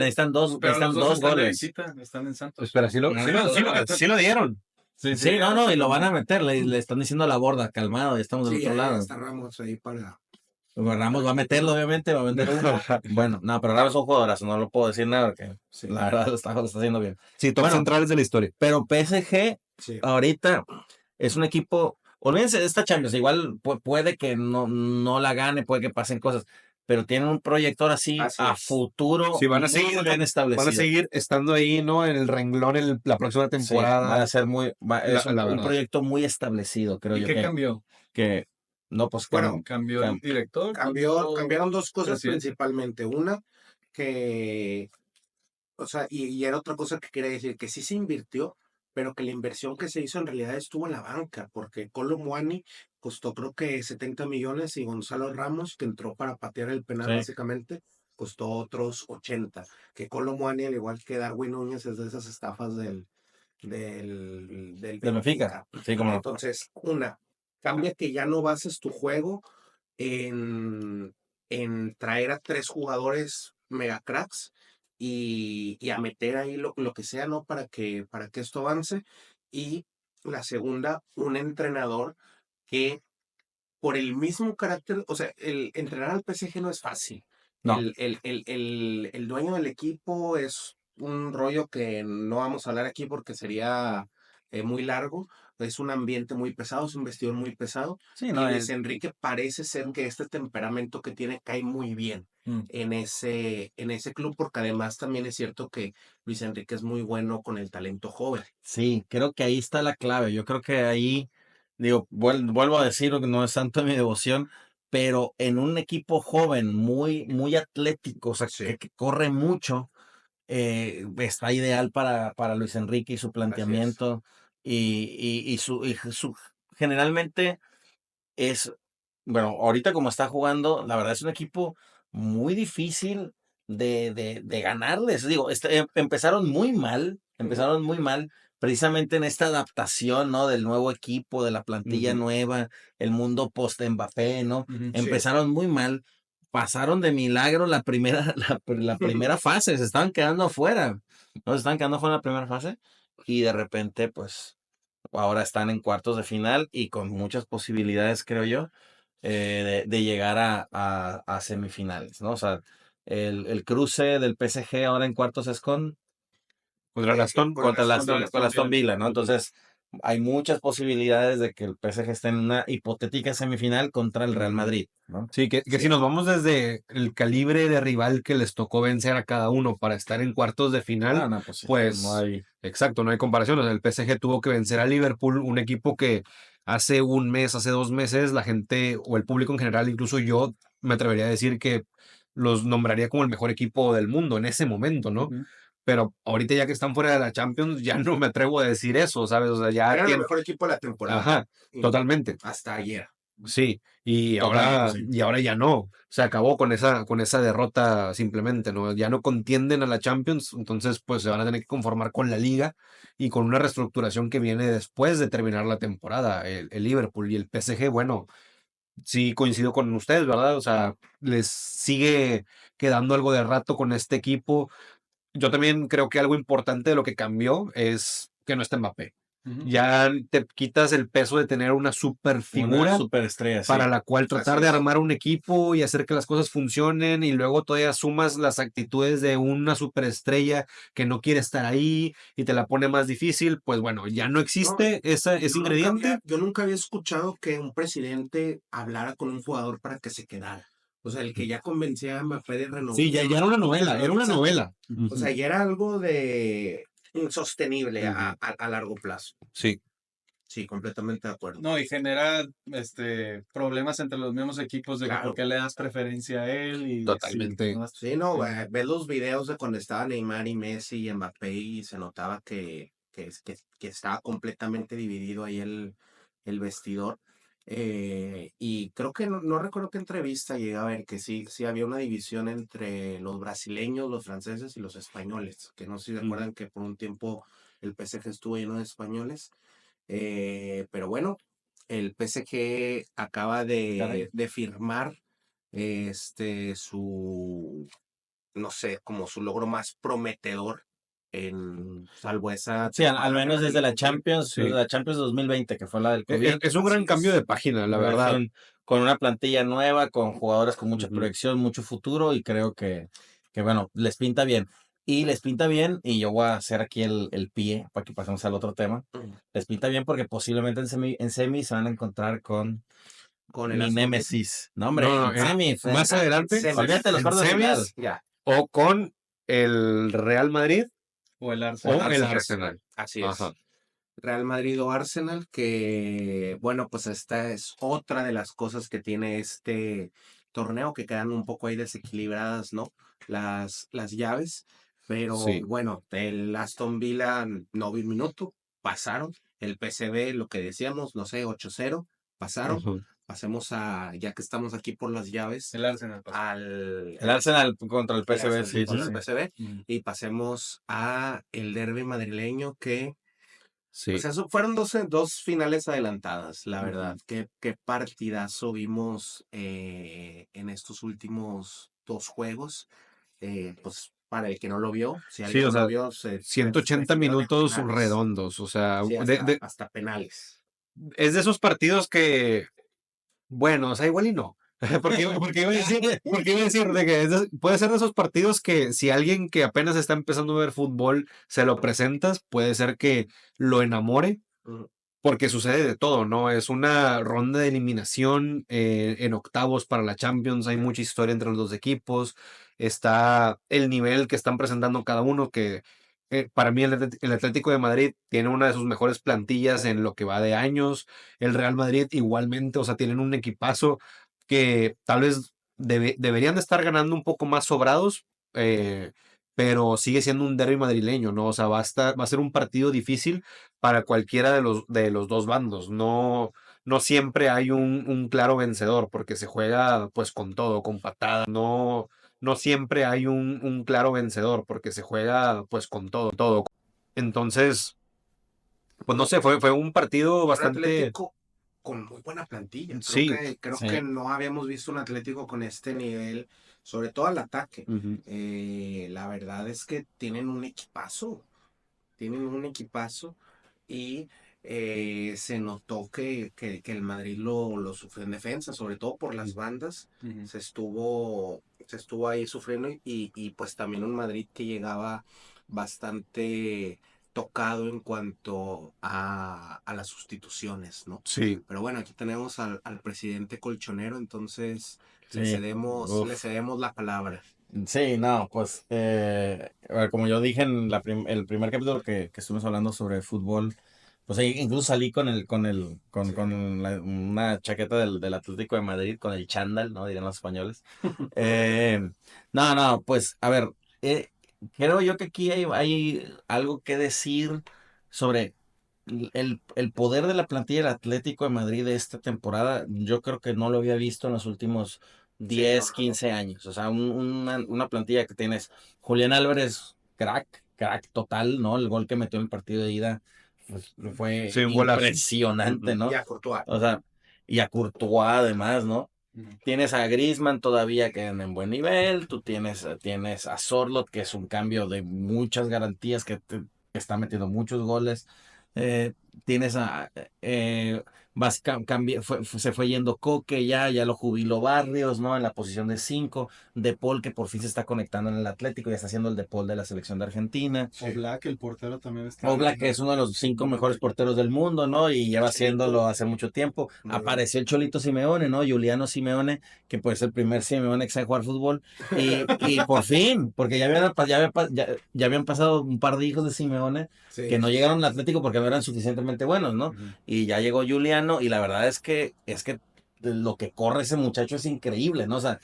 Pero los Necesitan dos dos están de goles. visita, están en Santos. Espera, sí lo dieron. Sí, no, no, y lo van a meter, le están diciendo a la borda, calmado, ya estamos del Sí, otro ya lado. está Ramos ahí para... Pues Ramos va a meterlo, obviamente, va a meter uno. Bueno, no, pero Ramos es un jugadorazo, no lo puedo decir nada, porque Sí, la verdad lo está haciendo bien. Sí, top Bueno, centrales de la historia. pero PSG sí. ahorita es un equipo, olvídense de esta Champions, igual puede que no la gane, puede que pasen cosas, pero tienen un proyector así Así a es. futuro Sí, van a muy seguir, bien establecido. van a seguir estando ahí, ¿no? En el renglón la próxima Sí, temporada. va a ser es La un verdad. proyecto muy establecido, creo ¿Y yo, qué cambió? que no, pues Bueno, ¿Cambió el director? ¿Cambió cambiaron dos cosas presidente? principalmente. Una, que, o sea, y era otra cosa que quería decir, que sí se invirtió, pero que la inversión que se hizo en realidad estuvo en la banca, porque Kolo Muani costó creo que 70 millones y Gonzalo Ramos, que entró para patear el penal sí, básicamente, costó otros 80. Que Kolo Muani, al igual que Darwin Núñez, es de esas estafas del de Benfica, Benfica. sí, como no. Entonces, una, cambia que ya no bases tu juego en, en traer a tres jugadores mega cracks y a meter ahí lo que sea, ¿no? Para que esto avance. Y la segunda, un entrenador que por el mismo carácter, o sea, el entrenar al PSG no es fácil. No, El dueño del equipo es un rollo que no vamos a hablar aquí porque sería muy largo. Es un ambiente muy pesado, es un vestidor muy pesado. sí, Y no, Luis Enrique parece ser que este temperamento que tiene cae muy bien en ese club, porque además también es cierto que Luis Enrique es muy bueno con el talento joven. sí, creo que ahí está la clave. Yo creo que ahí, digo, vuelvo a decir que no es tanto mi devoción, pero en un equipo joven, muy atlético, o sea, Sí, que corre mucho, está ideal para Luis Enrique y su así es. planteamiento y generalmente es, bueno, ahorita como está jugando, la verdad es un equipo muy difícil de ganarles. Digo, Ujú, empezaron muy mal, precisamente en esta adaptación, ¿no? Del nuevo equipo, de la plantilla ujú, nueva, el mundo post-Mbappé, ¿no? Ujú. sí. Empezaron muy mal, pasaron de milagro la primera, la primera fase, se estaban quedando afuera, ¿no? Se estaban quedando fuera en la primera fase y de repente, pues ahora están en cuartos de final y con muchas posibilidades, creo yo, de llegar a semifinales, ¿no? O sea, el cruce del PSG ahora en cuartos es Contra el Aston. contra Contra el con la Aston Aston Villa. Villa, ¿no? Entonces, hay muchas posibilidades de que el PSG esté en una hipotética semifinal contra el Real Ujú, Madrid, ¿no? Sí, que sí. si nos vamos desde el calibre de rival que les tocó vencer a cada uno para estar en cuartos de final, Ah, no, pues sí, no pues hay. exacto, no hay comparación. O sea, el PSG tuvo que vencer a Liverpool, un equipo que hace un mes, hace 2 meses, la gente o el público en general, incluso yo me atrevería a decir que los nombraría como el mejor equipo del mundo en ese momento, ¿no? Ujú. Pero ahorita ya que están fuera de la Champions, ya no me atrevo a decir eso, ¿sabes? O sea, ya Era el tiene... mejor equipo de la temporada. Ajá, y totalmente. Hasta ayer. Sí, Totalmente, sí. y ahora ya no. Se acabó con esa derrota simplemente, ¿no? Ya no contienden a la Champions, entonces pues se van a tener que conformar con la liga y con una reestructuración que viene después de terminar la temporada. El Liverpool y el PSG, bueno, sí coincido con ustedes, ¿verdad? O sea, les sigue quedando algo de rato con este equipo. Yo también creo que algo importante de lo que cambió es que no está Mbappé. Ujú. Ya te quitas el peso de tener una super Una figura superestrella, para sí. la cual Así tratar de es. armar un equipo y hacer que las cosas funcionen y luego todavía sumas las actitudes de una superestrella que no quiere estar ahí y te la pone más difícil, pues bueno, ya no No, existe ese ingrediente. yo nunca había escuchado que un presidente hablara con un jugador para que se quedara. O sea, el que ya convencía a Mbappé de renovar. Sí, ya era una novela, era una Exacto. novela. O sea, ya era algo de insostenible Ujú. a largo plazo. Sí. Sí, completamente de acuerdo. No, y genera problemas entre los mismos equipos de que Claro. por qué le das preferencia a él y Totalmente. Sí, no, ves los videos de cuando estaba Neymar y Messi y Mbappé y se notaba que estaba completamente dividido ahí el vestidor. Y creo que no recuerdo qué entrevista llegué a ver que sí había una división entre los brasileños, los franceses y los españoles, que no sé si recuerdan que por un tiempo el PSG estuvo lleno de españoles. Pero bueno, el PSG acaba Caray. de firmar su, no sé, como su logro más prometedor salvo esa Sí, al temporada menos desde Sí. la Champions 2020, que fue la del COVID. Es un gran Así cambio es. de página, la ¿Verdad? verdad. Con una plantilla nueva, con jugadores con mucha Ujú. proyección, mucho futuro, y creo que bueno, les pinta bien. Y les pinta bien, y yo voy a hacer aquí el pie para que pasemos al otro tema. Mm. Les pinta bien porque posiblemente en semi se van a encontrar con Con el mi Aston Villa. némesis. No, hombre, No, en semi. más adelante, semis. Olvídate los en cuartos de final. semis Ya, o con el Real Madrid o el o Arsenal. el Arsenal. Arsenal. Así Ajá. es. Real Madrid o Arsenal, que bueno, pues esta es otra de las cosas que tiene este torneo, que quedan un poco ahí desequilibradas, ¿no? Las llaves, pero Sí. bueno, el Aston Villa no vi un minuto, pasaron, el PSV, lo que decíamos, no sé, 8-0 pasaron, Ujú. pasemos ya que estamos aquí por las llaves, El Arsenal pasó. El Arsenal contra el el PSV, Arsenal sí, sí, contra el sí. PSV, Mm. y pasemos a el derbi madrileño que pues Sí. eso fueron dos finales adelantadas, la verdad. Ujú. Qué partidazo vimos en estos últimos dos juegos. Pues para el que no lo vio, si Sí, alguien o no lo sea, vio, se 180 definió de minutos penales. redondos. O sea, Sí, hasta penales. es de esos partidos que, bueno, o sea, igual y no. Porque iba a decir de que puede ser de esos partidos que si alguien que apenas está empezando a ver fútbol se lo presentas, puede ser que lo enamore. Ujú. Porque sucede de todo, ¿no? Es una ronda de eliminación en octavos para la Champions, hay mucha historia entre los dos equipos, está el nivel que están presentando cada uno, que para mí el Atlético de Madrid tiene una de sus mejores plantillas en lo que va de años, el Real Madrid igualmente, o sea, tienen un equipazo que tal vez deberían de estar ganando un poco más sobrados, eh, pero sigue siendo un derbi madrileño, ¿no? O sea, va a ser un partido difícil para cualquiera de los dos bandos. No, no siempre hay un claro vencedor porque se juega pues con todo, con patadas. No, no siempre hay un claro vencedor porque se juega pues con todo, todo. Entonces, pues no No, sé, fue un partido un bastante... Atlético con muy buena plantilla. Sí. Creo que Sí. no habíamos visto un Atlético con este nivel, sobre todo al ataque. Ujú. La verdad es que tienen un equipazo. Tienen un equipazo y se notó que el Madrid lo sufrió en defensa, sobre todo por las bandas. Ujú. Se estuvo ahí sufriendo y pues también un Madrid que llegaba bastante tocado en cuanto a las sustituciones, ¿no? Sí. Pero bueno, aquí tenemos al presidente colchonero, entonces le Sí. cedemos, le Uf. cedemos la palabra. Sí, no, pues a ver, como yo dije en el primer capítulo que estuvimos hablando sobre fútbol, pues ahí incluso salí una chaqueta del Atlético de Madrid, con el chándal, ¿no? Dirían los españoles. No, pues a ver, eh, creo yo que aquí hay algo que decir sobre el poder de la plantilla del Atlético de Madrid de esta temporada. Yo creo que no lo había visto en los últimos Sí, no, 10 no, no. 15 años. O sea, una plantilla que tienes Julián Álvarez, crack total, ¿no? El gol que metió en el partido de ida pues, Sí, fue un golazo. impresionante, Ujú. Y ¿no? a Courtois. O sea, y a Courtois además, ¿no? Ujú. Tienes a Griezmann todavía que anda en buen nivel, tú tienes a Sorloth, que es un cambio de muchas garantías, que está metiendo muchos goles. Tienes a se fue yendo Coque, ya lo jubiló Barrios, ¿no? En la posición de 5, De Paul, que por fin se está conectando en el Atlético, ya está haciendo el De Paul de la selección de Argentina. Oblak, el portero, también está. Oblak, que es uno de los 5 mejores porteros del mundo, ¿no? Y lleva haciéndolo hace mucho tiempo. Apareció el Cholito Simeone, ¿no? Juliano Simeone, que pues el primer Simeone que sabe jugar fútbol. Y por fin, porque ya habían pasado un par de hijos de Simeone que no llegaron al Atlético porque no eran suficientemente buenos, ¿no? Y ya llegó Juliano, y la verdad es que lo que corre ese muchacho es increíble, ¿no? O sea,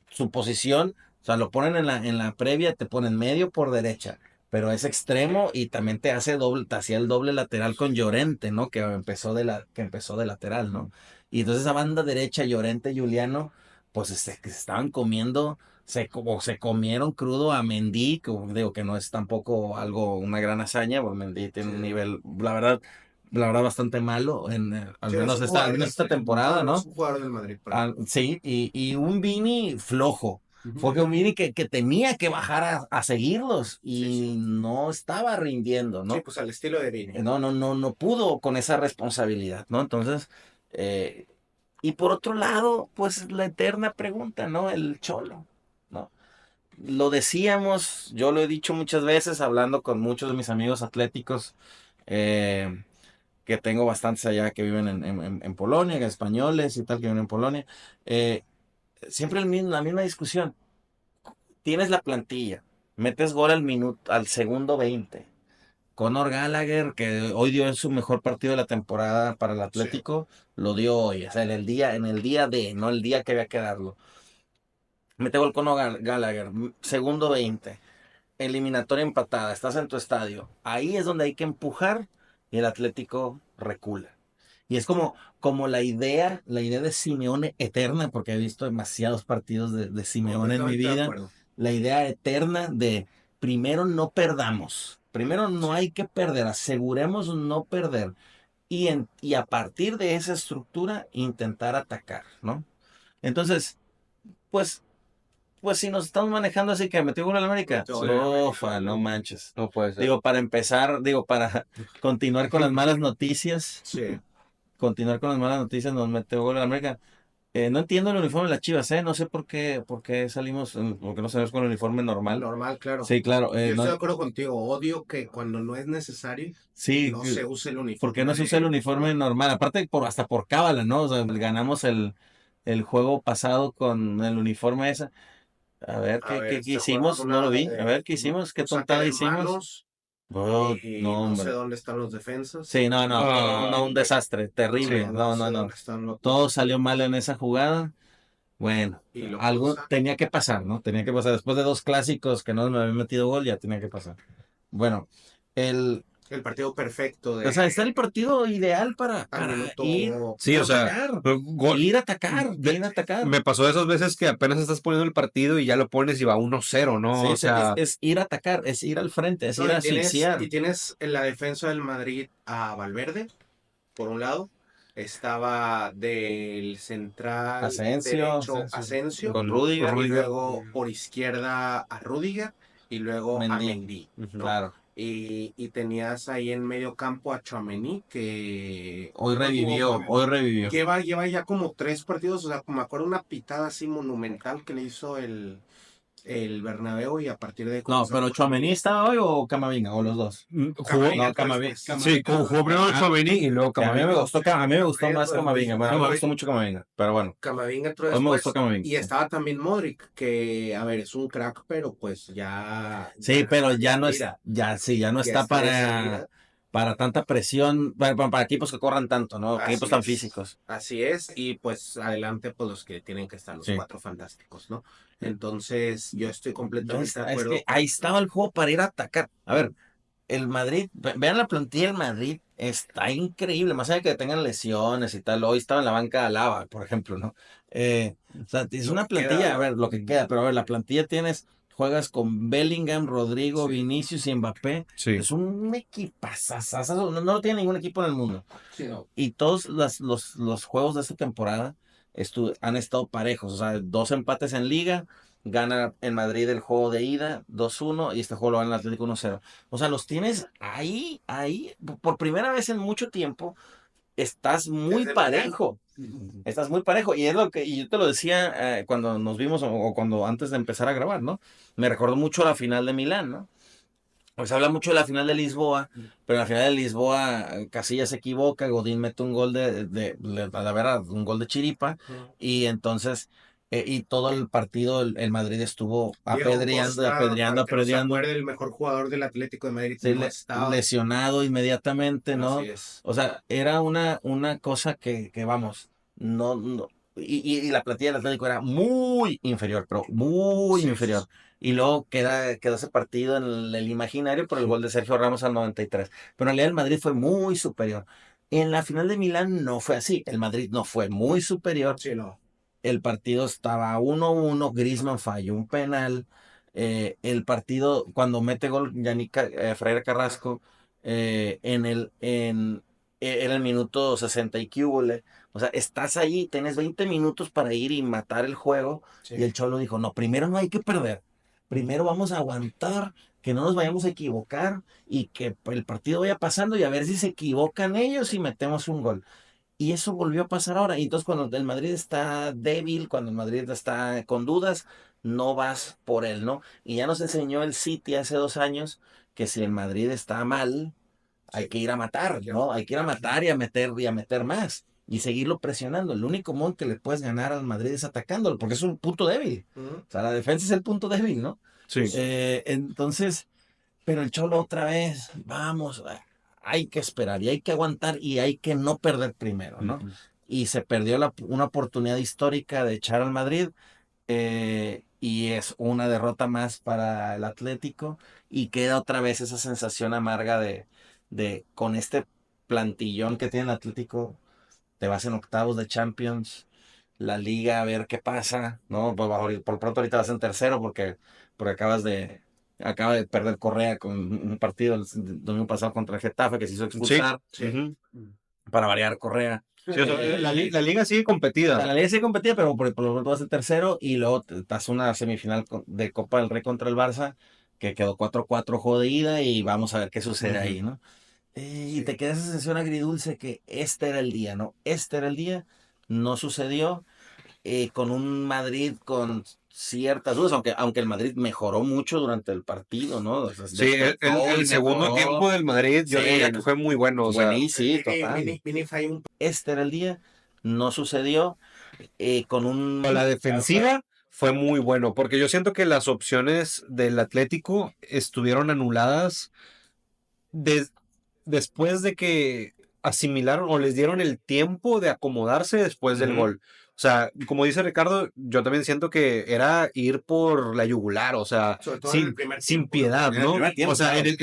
su posición, o sea, lo ponen en la previa, te ponen medio por derecha, pero es extremo y también te hacía el doble lateral con Llorente, ¿no? Que empezó de lateral, ¿no? Y entonces esa banda derecha, Llorente, Juliano, pues que se estaban comiendo, se comieron crudo a Mendy, que digo que no es tampoco una gran hazaña, porque Mendy tiene un nivel, la verdad bastante malo, al menos esta temporada, ¿no? Es un jugador del Madrid. Sí, y un Vini flojo. Fue que un Vini que tenía que bajar a seguirlos y no estaba rindiendo, ¿no? Sí, pues al estilo de Vini. No pudo con esa responsabilidad, ¿no? Entonces, y por otro lado, pues la eterna pregunta, ¿no? El Cholo, ¿no? Lo decíamos, yo lo he dicho muchas veces hablando con muchos de mis amigos atléticos, que tengo bastantes allá que viven en Polonia, que españoles y tal, que viven en Polonia. Siempre la misma discusión. Tienes la plantilla, metes gol al segundo 20. Conor Gallagher, que hoy dio su mejor partido de la temporada para el Atlético, lo dio hoy, o sea, en el día de, no el día que había que darlo. Mete gol Conor Gallagher, segundo 20, eliminatoria empatada, estás en tu estadio. Ahí es donde hay que empujar y el Atlético recula. Y es como la idea de Simeone eterna, porque he visto demasiados partidos de Simeone en mi vida. La idea eterna de primero no perdamos. Primero no hay que perder, aseguremos no perder. Y a partir de esa estructura intentar atacar, ¿no? Entonces, pues, pues si nos estamos manejando así que metió gol al América, sofa, no manches. No puede ser. Digo, para empezar, para continuar con las malas noticias. Sí. Nos metió gol en América. No entiendo el uniforme de las Chivas, no sé por qué salimos, porque no salimos con el uniforme normal. Normal, claro. Sí, claro. Yo estoy de acuerdo contigo. Odio que cuando no es necesario Sí, no se use el uniforme. ¿por qué no se usa el uniforme normal? Aparte, hasta por cábala, ¿no? O sea, ganamos el juego pasado con el uniforme ese. A ver, ¿qué hicimos? No lo vi. A ver, ¿qué hicimos? ¿Qué tontada hicimos? Oh, Y no, no sé hombre. dónde están los defensas. Sí, no, un desastre, terrible. Sí, No. sé dónde están los Todo salió mal en esa jugada. Bueno, Y lo algo cruza. tenía que pasar, ¿no? Tenía que pasar. Después de 2 clásicos que no me habían metido gol, ya tenía que pasar. Bueno, El partido perfecto o sea, está el partido ideal para minuto. ir, Sí, o sea, atacar, gol. ir a atacar, ir a atacar. Me pasó de esas veces que apenas estás poniendo el partido y ya lo pones y va 1-0, ¿no? Sí, O sea, es ir a atacar, es ir al frente, es No, ir a y asfixiar. tienes en la defensa del Madrid a Valverde, por un lado. Estaba del central Asensio, derecho Asensio. con Rudiger, Y luego por izquierda a Rudiger. Y luego a Mendy. ¿no? Claro. Y tenías ahí en medio campo a Tchouaméni, que Hoy revivió. lleva ya como 3 partidos. O sea, me acuerdo una pitada así monumental que le hizo el Bernabéu, y a partir de... No, pero ¿Tchouaméni estaba hoy o Camavinga? O los dos. Camavinga, Camavinga. sí, jugó primero Tchouaméni y luego A mí me Camavinga. a mí me gustó más Camavinga. Bueno, a mí me gustó mucho Camavinga, pero bueno. Camavinga entró Hoy me después. gustó Camavinga. Y estaba también Modric, que, a ver, es un crack, pero pues ya... Sí, pero ya no mira, está, ya no ya está está de salida. para tanta presión, para equipos que corran tanto, ¿no? Así Equipos tan es. físicos. Así es, y pues adelante, pues los que tienen que estar, los Sí. 4 fantásticos, ¿no? Entonces, yo estoy completamente de Es acuerdo. que ahí estaba el juego para ir a atacar. A ver, el Madrid, vean la plantilla del Madrid, está increíble, más allá de que tengan lesiones y tal. Hoy estaba en la banca de Alaba, por ejemplo, ¿no? O sea, es una plantilla, a ver, lo que queda, pero a ver, la plantilla juegas con Bellingham, Rodrigo, Vinicius y Mbappé. Sí. Es un equipazazazazo, no lo tiene ningún equipo en el mundo. Sí, no. Y todos los juegos de esta temporada han estado parejos, o sea, 2 empates en liga. Gana en Madrid el juego de ida 2-1 y este juego lo gana el Atlético 1-0. O sea, los tienes ahí, por primera vez en mucho tiempo, estás muy Desde parejo. Estás muy parejo. Y es lo que, y yo te lo decía cuando nos vimos o cuando antes de empezar a grabar, ¿no? Me recordó mucho la final de Milán, ¿no? Pues habla mucho de la final de Lisboa, pero en la final de Lisboa Casillas se equivoca, Godín mete un gol a la verdad, un gol de chiripa, y entonces, y todo el partido, el Madrid estuvo Diego apedreando, Costa, apedreando, para que no se apedreando, acuerde, el mejor jugador del Atlético de Madrid sí, no estaba. lesionado inmediatamente, ¿no? Así es. O sea, era una cosa que vamos, no, y la plantilla del Atlético era muy inferior, pero muy Sí, sí, inferior. Y luego quedó ese partido en el imaginario por el gol de Sergio Ramos al 93. Pero en realidad el Madrid fue muy superior. En la final de Milán no fue así. El Madrid no fue muy superior. sí, no. El partido estaba 1-1, Griezmann falló un penal. El partido, cuando mete gol Yannick Freire Carrasco, era el minuto 60 y que húbole. O sea, estás ahí, tienes 20 minutos para ir y matar el juego. Sí. Y el Cholo dijo, no, primero no hay que perder. Primero vamos a aguantar, que no nos vayamos a equivocar y que el partido vaya pasando y a ver si se equivocan ellos y metemos un gol. Y eso volvió a pasar ahora. Y entonces cuando el Madrid está débil, cuando el Madrid está con dudas, no vas por él, ¿no? Y ya nos enseñó el City hace 2 años que si el Madrid está mal, hay que ir a matar, ¿no? Hay que ir a matar y a meter más. Y seguirlo presionando. El único modo que le puedes ganar al Madrid es atacándolo, porque es un punto débil. Ujú. O sea, la defensa es el punto débil, ¿no? Sí. Entonces, pero el Cholo otra vez, vamos, hay que esperar y hay que aguantar y hay que no perder primero, ¿no? Y se perdió una oportunidad histórica de echar al Madrid y es una derrota más para el Atlético y queda otra vez esa sensación amarga de con este plantillón que tiene el Atlético, te vas en octavos de Champions, la liga, a ver qué pasa, ¿no? Por pronto ahorita vas en tercero porque acaba de perder Correa con un partido el domingo pasado contra el Getafe que se hizo expulsar, Sí. Ujú. para variar Correa. Sí, o sea, la liga sigue O sea, competida. la liga sí competía, pero por lo pronto vas en tercero y luego te das una semifinal de Copa del Rey contra el Barça que quedó 4-4 juego de ida y vamos a ver qué sucede ahí, ¿no? Y te queda esa sensación agridulce que este era el día, ¿no? Este era el día, no sucedió con un Madrid con ciertas dudas, aunque el Madrid mejoró mucho durante el partido, ¿no? O sea, Sí, despertó y el segundo mejoró. tiempo del Madrid yo Sí, diría que fue muy bueno. O sea, buenísimo, total. Vini falló un Este era el día, no sucedió con un... la defensiva fue muy bueno, porque yo siento que las opciones del Atlético estuvieron anuladas des- después de que asimilaron o les dieron el tiempo de acomodarse después del Ujú. gol. O sea, como dice Ricardo, yo también siento que era ir por la yugular, o sea, sobre todo en el sin, primer sin tiempo, piedad, En el ¿no? primer tiempo, O sea, claro, en el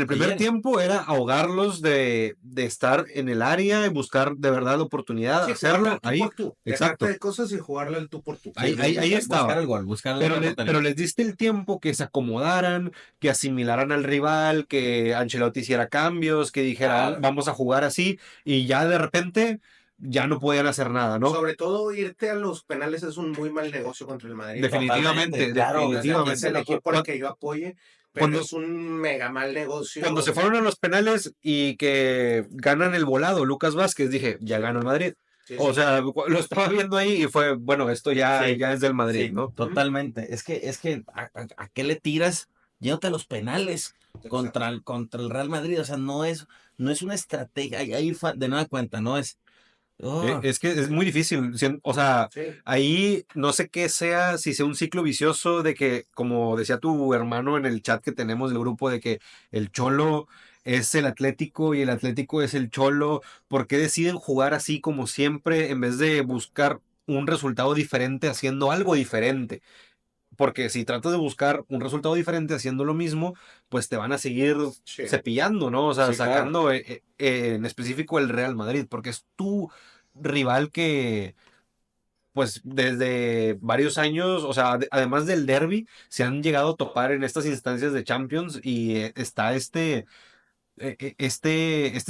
primer cayeran. tiempo era ahogarlos de estar en el área y buscar de verdad la oportunidad de Sí, jugarlo hacerlo al tú ahí. por tú. Dejarte Exacto. de cosas y jugarlo al tú por tú. Ahí, ahí estaba. Buscar el gol, buscar la Pero, portería. pero les diste el tiempo que se acomodaran, que asimilaran al rival, que Ancelotti hiciera cambios, que dijera, Claro. vamos a jugar así, y ya de repente ya no podían hacer nada, ¿no? Sobre todo irte a los penales es un muy mal negocio contra el Madrid. Definitivamente, claro, Es definitivamente. el equipo al que yo apoye, pero Cuando- es un mega mal negocio. Cuando se fueron a los penales y que ganan el volado, Lucas Vázquez, dije, ya ganó el Madrid. Sí, O sí. sea, lo estaba viendo ahí y fue, bueno, esto ya, Sí, ya es del Madrid, sí, ¿no? totalmente. Es que ¿a qué le tiras yéndote a los penales contra el Real Madrid? O sea, no es una estrategia. Ahí de nueva cuenta, no es. Oh, Es que es muy difícil. O sea, Sí. ahí no sé qué sea, si sea un ciclo vicioso de que, como decía tu hermano en el chat que tenemos del grupo, de que el Cholo es el Atlético y el Atlético es el Cholo. ¿Por qué deciden jugar así como siempre en vez de buscar un resultado diferente haciendo algo diferente? Porque si tratas de buscar un resultado diferente haciendo lo mismo, pues te van a seguir Sí. cepillando, ¿no? O sea, Sí, claro. sacando en específico el Real Madrid, porque es tu rival que, pues desde varios años, o sea, además del derby, se han llegado a topar en estas instancias de Champions y está esta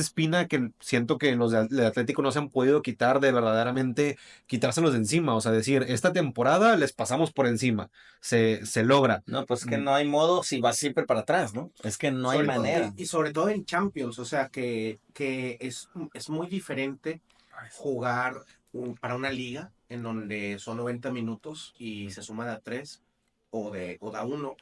espina que siento que los de Atlético no se han podido quitar de verdaderamente quitárselos de encima. O sea, decir, esta temporada les pasamos por encima. Se logra. No, pues que no hay modo si vas siempre para atrás, ¿no? Es que no hay Sobre todo- manera. y sobre todo en Champions, o sea que es muy diferente jugar para una liga en donde son 90 minutos y se suma de a 3 o da 1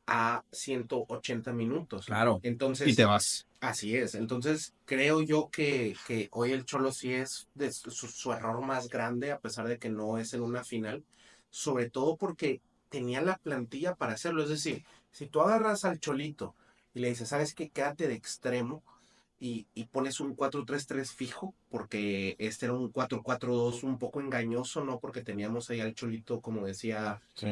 a 180 minutos. Claro. Y Entonces, te vas. así es. Entonces, creo yo que hoy el Cholo sí es de su error más grande, a pesar de que no es en una final, sobre todo porque tenía la plantilla para hacerlo. Es decir, si tú agarras al Cholito y le dices, ¿sabes qué? Quédate de extremo y pones un 4-3-3 fijo, porque este era un 4-4-2 un poco engañoso, ¿no? Porque teníamos ahí al Cholito, como decía Sí.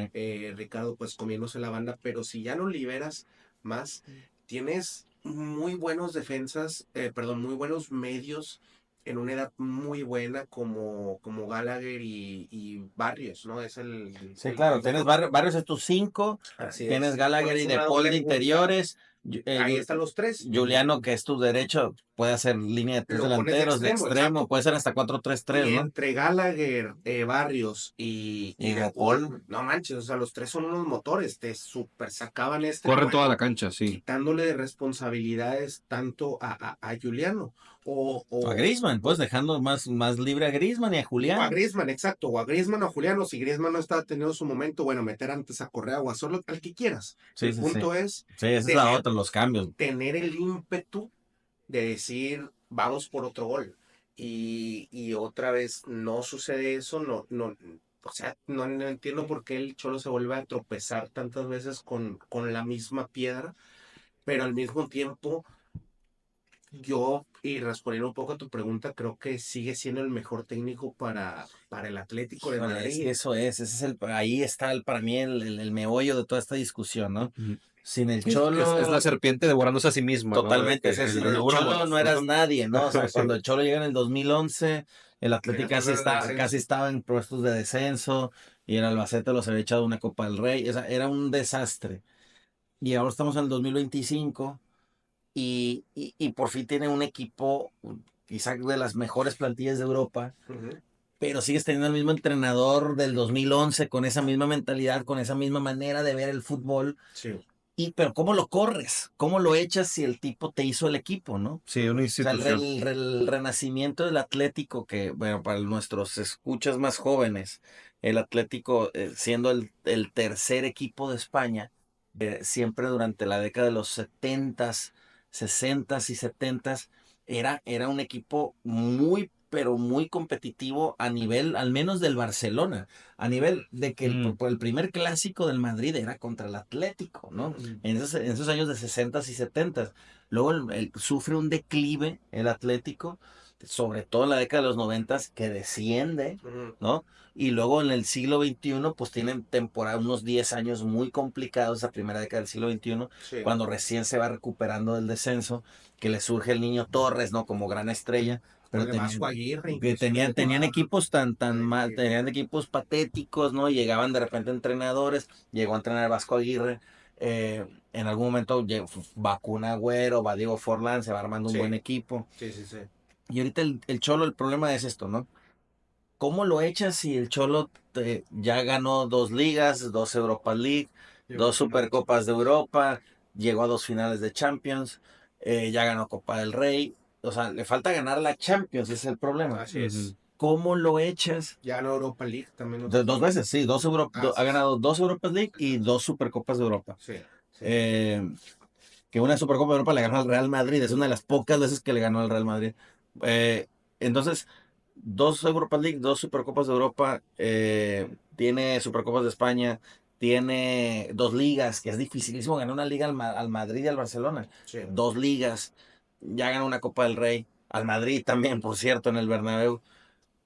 Ricardo, pues comiéndose la banda, pero si ya lo liberas más, tienes muy buenos defensas, perdón, muy buenos medios en una edad muy buena como Gallagher y Barrios, ¿no? Es Sí, claro, tienes Barrios es tus 5, Así tienes es. Gallagher Pones y una De Paul doble de punta, interiores, ahí están los tres. Juliano, que es tu derecho, puede hacer línea de tres Lo pones de delanteros, de extremo, extremo, exacto. puede ser hasta 4-3-3, Y ¿no? entre Gallagher, Barrios y Y De De Paul, Paul. no manches, o sea, los tres son unos motores, te super sacaban este Corren toda juego, la cancha, sí. quitándole de responsabilidades tanto a Juliano O a o Griezmann, pues dejando más libre a Griezmann y a a Julián. Griezmann, exacto, o a Griezmann o a Juliano. Si Griezmann no estaba teniendo su momento, bueno, meter antes a Correa o a Solo, al que quieras. Sí, El sí, sí. punto es Sí, esa es la tener, otra, los cambios. tener el ímpetu de decir, vamos por otro gol. Y otra vez no sucede eso, no, o sea, no entiendo por qué el Cholo se vuelve a tropezar tantas veces con la misma piedra, pero al mismo tiempo, yo, y respondiendo un poco a tu pregunta, creo que sigue siendo el mejor técnico para el Atlético de Híjole, es que Madrid. eso ese es ahí está para mí el meollo de toda esta discusión, ¿no? Sin el Cholo, Es la serpiente devorándose a sí misma, ¿no? De totalmente, que es sin el el logro Cholo no eras nadie, ¿no? O sea, Sí. cuando el Cholo llega en el 2011, el Atlético Era zona de descenso. casi estaba en puestos de descenso y el Albacete los había echado una Copa del Rey, o sea, era un desastre. Y ahora estamos en el 2025 y por fin tiene un equipo, quizá de las mejores plantillas de Europa, Ujú. pero sigues teniendo el mismo entrenador del 2011 con esa misma mentalidad, con esa misma manera de ver el fútbol. Sí. Pero ¿cómo lo corres? ¿Cómo lo echas si el tipo te hizo el equipo, no? Sí, una O sea, institución. el renacimiento del Atlético, que, bueno, para nuestros escuchas más jóvenes, el Atlético, siendo el tercer equipo de España, siempre durante la década de los 70s, 60s y 70s, era un equipo muy, pero muy competitivo a nivel, al menos del Barcelona, a nivel de que el primer clásico del Madrid era contra el Atlético, ¿no? En esos años de 60s y 70s. Luego sufre un declive el Atlético, sobre todo en la década de los 90s, que desciende, Ujú. ¿no? Y luego en el siglo XXI, pues tienen temporada, unos 10 años muy complicados, esa primera década del siglo XXI, Sí. cuando recién se va recuperando del descenso, que le surge el Niño Torres, ¿no? Como gran estrella. Pero Con el Vasco Aguirre, que inclusive. tenían equipos tan mal, Sí. tenían equipos patéticos, ¿no? Llegaban de repente entrenadores, llegó a entrenar Vasco Aguirre, en algún momento vacuna Agüero, va Diego Forlán, se va armando un Sí. buen equipo. Sí, sí, sí. Y ahorita el Cholo, el problema es esto, ¿no? ¿Cómo lo echas si el Cholo ya ganó 2 ligas, 2 Europa League, Llegó 2 con racha. Supercopas de Europa, llegó a 2 finales de Champions, ya ganó Copa del Rey? O sea, le falta ganar la Champions, ese es el problema. Así es. ¿Cómo lo echas? Ya en Europa League también. Dos veces, sí, Ah, ha ganado 2 Europa League y 2 Supercopas de Europa. Sí, sí. Que una Supercopa de Europa le ganó al Real Madrid, es una de las pocas veces que le ganó al Real Madrid. Entonces, 2 Europa League, 2 Supercopas de Europa, tiene Supercopas de España, tiene 2 ligas, que es dificilísimo ganar una liga al Madrid y al Barcelona. Sí. 2 ligas, ya ganó una Copa del Rey, al Madrid también, por cierto, en el Bernabéu,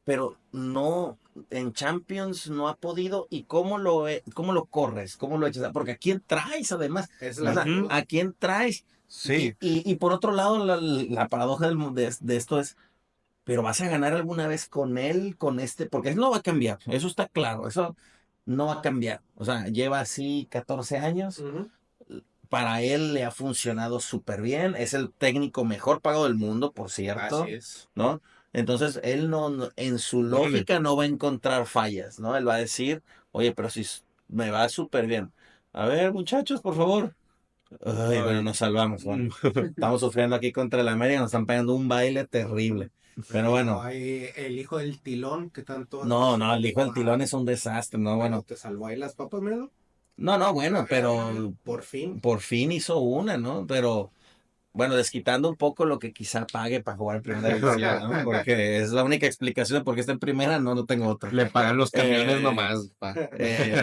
pero no, en Champions no ha podido. ¿Y cómo lo corres? ¿Cómo lo echas? Porque ¿a quién traes además? Es O la sea, duda. ¿a quién traes? Sí. Y por otro lado, la paradoja de esto es, pero vas a ganar alguna vez con él, con este, porque él no va a cambiar, eso está claro, eso no va a cambiar. O sea, lleva así 14 años, Ujú. para él le ha funcionado súper bien. Es el técnico mejor pagado del mundo, por cierto, Así es. ¿no? Entonces, él en su lógica no va a encontrar fallas, ¿no? Él va a decir, oye, pero si me va súper bien. A ver, muchachos, por favor. Ay, bueno, nos salvamos, ¿no? Estamos sufriendo aquí contra el América, nos están pegando un baile terrible. Pero bueno, Hay el hijo del tilón que tanto... no, el hijo del tilón es un desastre, ¿no? Bueno, te salvó ahí las papas, míralo. no, bueno, pero Por fin. por fin hizo una, ¿no? Pero bueno, desquitando un poco lo que quizá pague para jugar en primera división, ¿no? Porque es la única explicación de por qué está en primera, no tengo otra. Le pagan los camiones Eh, nomás, pa.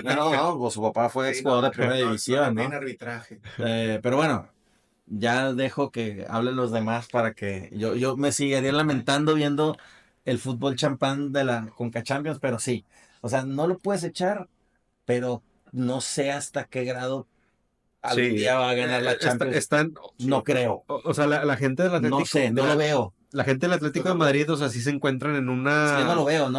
No, pues su papá fue Sí, jugador de primera no división, tiene ¿no? arbitraje. Pero bueno, ya dejo que hablen los demás para que yo me seguiría lamentando viendo el fútbol champán de la Conca Champions, pero sí, o sea, no lo puedes echar, pero no sé hasta qué grado algún Sí, día va a ganar la Champions. están, No creo, o sea, la gente del Atlético, no sé, no lo veo. la gente del Atlético de Madrid, o sea, sí se encuentran en Sí, una... no lo veo,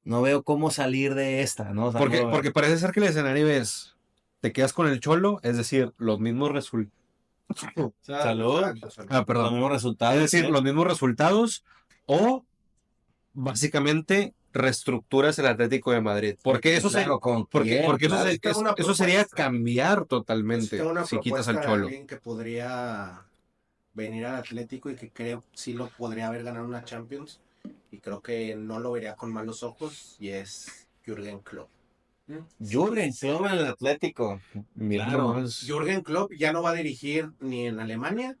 no veo cómo salir de esta, ¿no? O sea, no lo veo. Porque parece ser que el escenario es, te quedas con el Cholo, es decir, los mismos resultados. Salud. Ah, Los perdón. mismos resultados. Es decir, ¿eh? los mismos resultados o básicamente reestructuras el Atlético de Madrid. Porque eso se, Claro, ¿con porque, quién? porque eso, Claro. se- Tengo una eso sería propuesta. cambiar totalmente Tengo una si quitas al propuesta de Cholo. alguien que podría venir al Atlético y que creo sí lo podría haber ganado una Champions y creo que no lo vería con malos ojos y es Jürgen Klopp. Jürgen Klopp en el Atlético. Mira Claro. nomás. Jürgen Klopp ya no va a dirigir ni en Alemania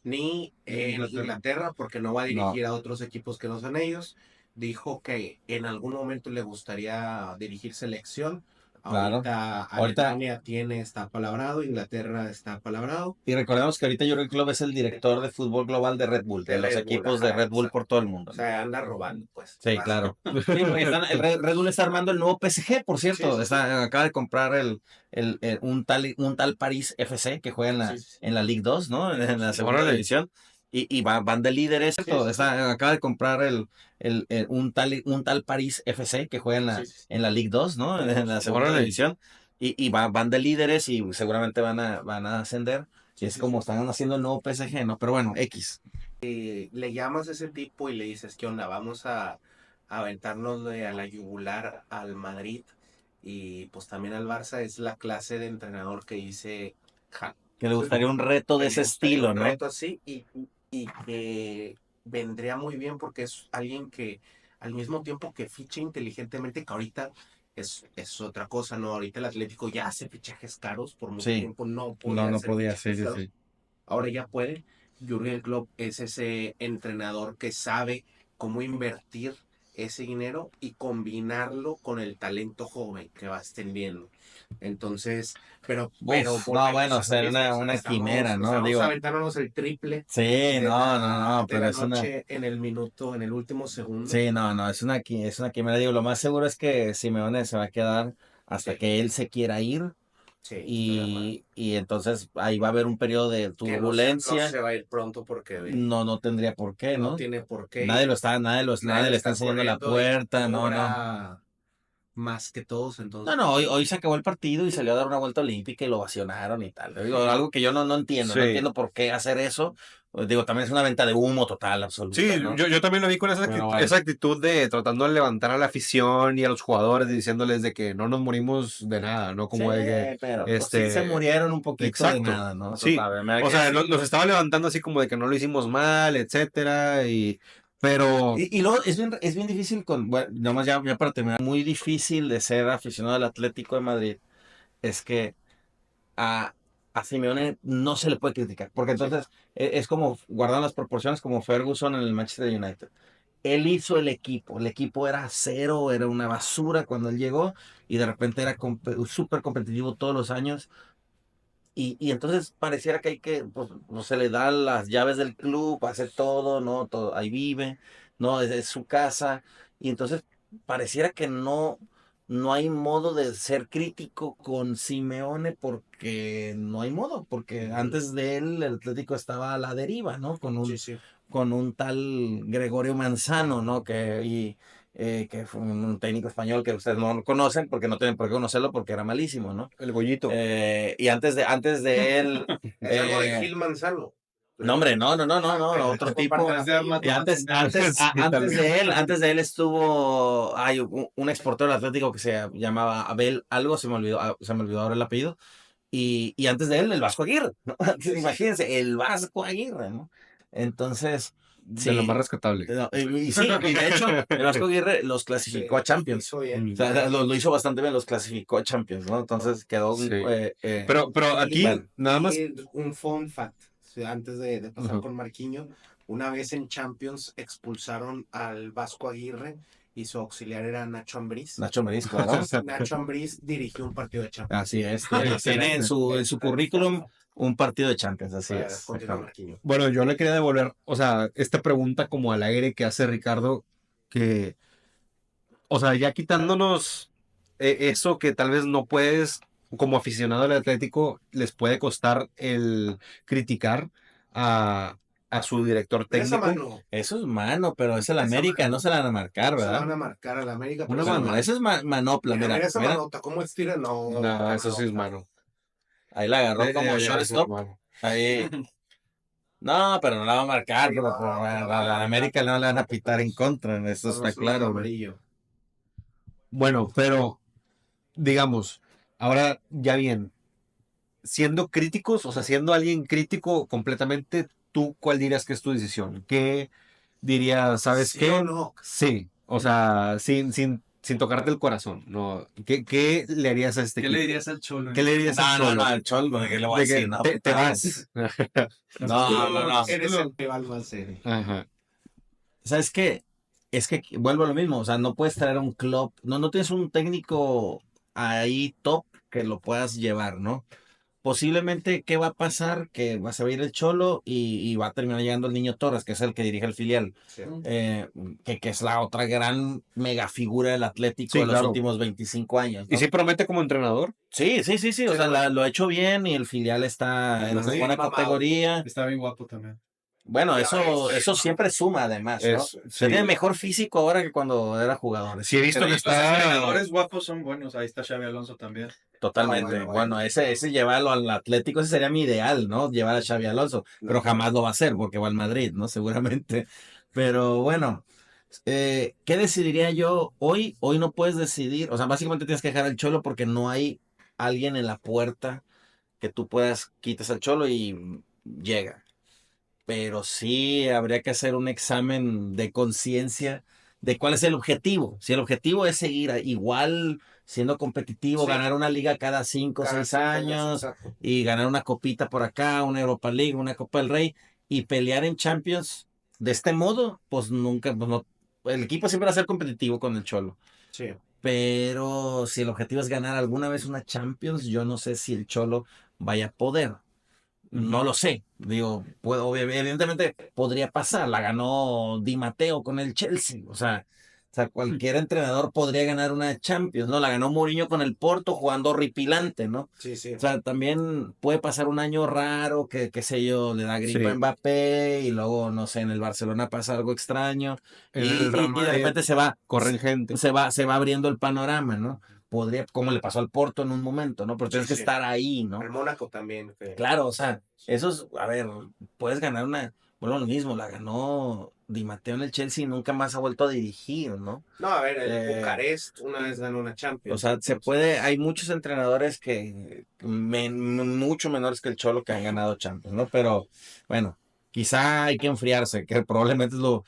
ni en Inglaterra porque no va a dirigir a otros equipos que no son ellos. Dijo que en algún momento le gustaría dirigir selección. Claro. Ahorita Alemania está palabrado, Inglaterra está palabrado. Y recordemos que ahorita Jürgen Klopp es el director de fútbol global de Red Bull, de los Red Bull, equipos de ajá, Red Bull exacto. por todo el mundo. O sea, anda robando, pues. Sí, claro. Sí, porque el Red Bull está armando el nuevo PSG, por cierto. Sí, sí, Acaba de comprar un tal París FC que juega en la Ligue 2, ¿no? En la segunda Órale. división. Y van de líderes. Acaba de comprar un tal París FC que juega en la Ligue 2, ¿no? En la segunda Órale. división. Y van de líderes y seguramente van a ascender. Y es como están haciendo el nuevo PSG, ¿no? Pero bueno, X. Le llamas a ese tipo y le dices, ¿qué onda? Vamos a aventarnos a la yugular al Madrid y pues también al Barça. Es la clase de entrenador que dice Que le gustaría un reto de ese estilo, ¿no? un reto así y que vendría muy bien porque es alguien que al mismo tiempo que ficha inteligentemente, que ahorita es otra cosa, ¿no? Ahorita el Atlético ya hace fichajes caros, por mucho Sí. tiempo no podía No hacer podía, fichajes sí. caros. Ahora ya puede. Jürgen Klopp es ese entrenador que sabe cómo invertir ese dinero y combinarlo con el talento joven que va extendiendo. Entonces, pero No, volvemos bueno, a ser lo mismo, una quimera, ¿no? Estamos Digo, aventándonos el triple sí, de no, de pero la es una, noche en el minuto, en el último segundo. sí, no, es una quimera. Digo, lo más seguro es que Simeone se va a quedar hasta Sí. que él se quiera ir Sí, estoy de acuerdo. y entonces ahí va a haber un periodo de Que no turbulencia. se va a ir pronto porque No tendría por qué, no ¿no? tiene por qué. Nadie le está está enseñando la corriendo y puerta, no. cobra más que todos, entonces. No, hoy se acabó el partido y salió a dar una vuelta olímpica y lo ovacionaron y tal. Digo, algo que yo no entiendo, no Sí. entiendo por qué hacer eso. Digo, también es una venta de humo total, absoluta, Sí, ¿no? yo también lo vi con Pero bueno. esa actitud de tratando de levantar a la afición y a los jugadores diciéndoles de que no nos morimos de nada, ¿no? Como Sí, de que, pero pues, sí se murieron un poquito de exacto. nada, ¿no? Sí, Total, o sea, los estaba levantando así como de que no lo hicimos mal, etcétera, pero Y luego es bien difícil bueno, nomás ya para terminar, muy difícil de ser aficionado al Atlético de Madrid, es que a, a Simeone no se le puede criticar, porque entonces es como, guardando las proporciones, como Ferguson en el Manchester United. Él hizo el equipo era cero, era una basura cuando él llegó, y de repente era súper competitivo todos los años, y entonces pareciera que pues, no se le da las llaves del club, hace todo, ¿no? Todo, ahí vive, ¿no? Es su casa. Y entonces pareciera que no hay modo de ser crítico con Simeone porque no hay modo, porque antes de él el Atlético estaba a la deriva, ¿no? Sí, sí. Con un tal Gregorio Manzano, ¿no? que fue un técnico español que ustedes no conocen porque no tienen por qué conocerlo porque era malísimo, ¿no? El Goyito. Y antes de él, Es algo de eh, Gil Manzano. no, hombre, no, otro tipo. Es de arma Y antes, Sí, tal vez. antes de él estuvo, hay un exportador atlético que se llamaba Abel algo, se me olvidó ahora el apellido. Y antes de él, el Vasco Aguirre, ¿no? Imagínense, el Vasco Aguirre, ¿no? Entonces, De lo más sí. rescatable. No, y sí, y de hecho, el Vasco Aguirre los clasificó a Champions. Hizo bien. O sea, lo hizo bastante bien, los clasificó a Champions, ¿no? Entonces quedó Sí. un, Pero aquí, bueno. nada más. Y un fun fact, o sea, antes de pasar Ujú. con Marquinho, una vez en Champions expulsaron al Vasco Aguirre y su auxiliar era Nacho Ambriz. Nacho Ambriz, claro. Nacho Ambriz dirigió un partido de Champions. Así es. Tiene en su currículum un partido de Champions, así es. Continúa, Marquinho. Bueno, yo le quería devolver, o sea, esta pregunta como al aire que hace Ricardo, que, o sea, ya quitándonos eso que tal vez no puedes, como aficionado al Atlético, les puede costar el criticar a, a su director Esa técnico. mano, Eso es mano, pero es el Esa América, mano. no se la van a marcar, se la van ¿verdad? a marcar a la América. Una pero esa mano. Eso es manopla, mira, mira, mira esa mira. manota, ¿cómo estira? No, No, eso sí es mano. Ahí la agarró como Ya, shortstop. mano. Ahí. No, pero no la va a marcar, pero a la América no le van a pitar en contra, eso está claro, güey. amarillo. Bueno, pero digamos, ahora ya bien, siendo críticos, o sea, siendo alguien crítico completamente, ¿tú cuál dirías que es tu decisión? ¿Qué dirías, sabes ¿Sí qué? o no? Sí, o sea, sin tocarte el corazón, ¿no? ¿Qué le harías a este ¿Qué equipo? le dirías al Cholo? ¿Qué le dirías al Cholo? al Cholo, ¿qué le voy a De que decir? No, te vas. no. Eres el rival más serio. Ajá. ¿Sabes qué? Es que vuelvo a lo mismo, o sea, no puedes traer a un club, no tienes un técnico ahí top que lo puedas llevar, ¿no? Posiblemente, ¿qué va a pasar? Que se va a ir el Cholo y va a terminar llegando el Niño Torres, que es el que dirige el filial, Sí. que es la otra gran mega figura del Atlético Sí, de los claro. últimos 25 años, ¿no? ¿Y si promete como entrenador? Sí, o sea, bueno. lo ha hecho bien y el filial está en una Sí, buena mamado. categoría. Está bien guapo también. Bueno, Ya eso siempre suma además, ¿no? Es- O sea, sí. tiene mejor físico ahora que cuando era jugador. Sí he visto que Los está... entrenadores guapos son buenos. Ahí está Xavi Alonso también. Totalmente. bueno. Bueno, ese llevarlo al Atlético, ese sería mi ideal, ¿no? Llevar a Xavi Alonso, pero jamás lo va a hacer porque va al Madrid, ¿no? Seguramente. Pero bueno, ¿qué decidiría yo hoy? Hoy no puedes decidir, o sea, básicamente tienes que dejar al Cholo porque no hay alguien en la puerta que tú puedas, quites al Cholo y llega. Pero sí habría que hacer un examen de conciencia de cuál es el objetivo. Si el objetivo es seguir igual siendo competitivo, Sí. ganar una liga cada 5 o Cada 6 5 años exacto. y ganar una copita por acá, una Europa League, una Copa del Rey y pelear en Champions de este modo, pues nunca, pues no, el equipo siempre va a ser competitivo con el Cholo. Sí. Pero si el objetivo es ganar alguna vez una Champions, yo no sé si el Cholo vaya a poder. No lo sé. Digo, evidentemente podría pasar. La ganó Di Matteo con el Chelsea. O sea, cualquier entrenador podría ganar una Champions, ¿no? La ganó Mourinho con el Porto jugando horripilante, ¿no? Sí, sí. O sea, también puede pasar un año raro que, qué sé yo, le da gripa Sí. a Mbappé y luego, no sé, en el Barcelona pasa algo extraño En y, el Real y de Madrid repente corren gente. se va abriendo el panorama, ¿no? Podría, como le pasó al Porto en un momento, ¿no? Pero tienes que sí. estar ahí, ¿no? Al Mónaco también. Claro, o sea, eso es, a ver, puedes ganar una, bueno, lo mismo, la ganó Di Matteo en el Chelsea y nunca más ha vuelto a dirigir, ¿no? No, a ver, el Eh, Bucarest una vez ganó una Champions. O sea, se puede, hay muchos entrenadores que mucho menores que el Cholo que han ganado Champions, ¿no? Pero bueno, quizá hay que enfriarse, que probablemente es lo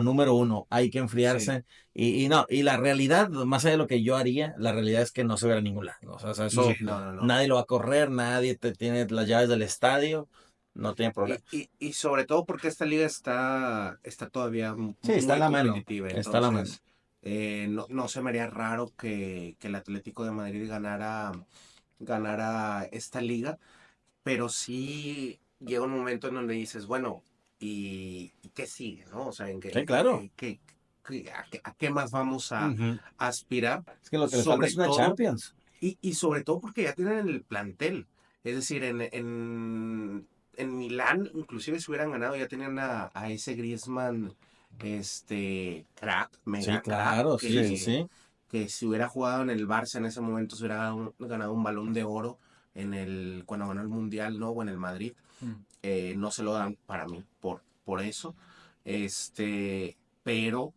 número uno, hay que enfriarse. Y no, y la realidad, más allá de lo que yo haría, la realidad es que no se verá a ningún lado. O sea, eso No. nadie lo va a correr, nadie te tiene las llaves del estadio, no tiene problema. Y sobre todo porque esta liga está todavía Sí, está en la mano, competitiva. está en la mano. Entonces, no se me haría raro que el Atlético de Madrid ganara esta liga, pero sí llega un momento en donde dices, bueno, ¿y qué sigue, no? O sea, Sí, claro. ¿a qué más vamos a Ujú. aspirar? Es que lo que le falta Sobre es una todo, Champions. y sobre todo porque ya tienen el plantel. Es decir, en Milán, inclusive si hubieran ganado, ya tenían a ese Griezmann crack, Sí, mega claro, crack, sí, sí, sí. que si hubiera jugado en el Barça en ese momento se hubiera ganado un Balón de Oro cuando ganó el Mundial, ¿no? O en el Madrid. Mm. No se lo dan para mí por eso. Pero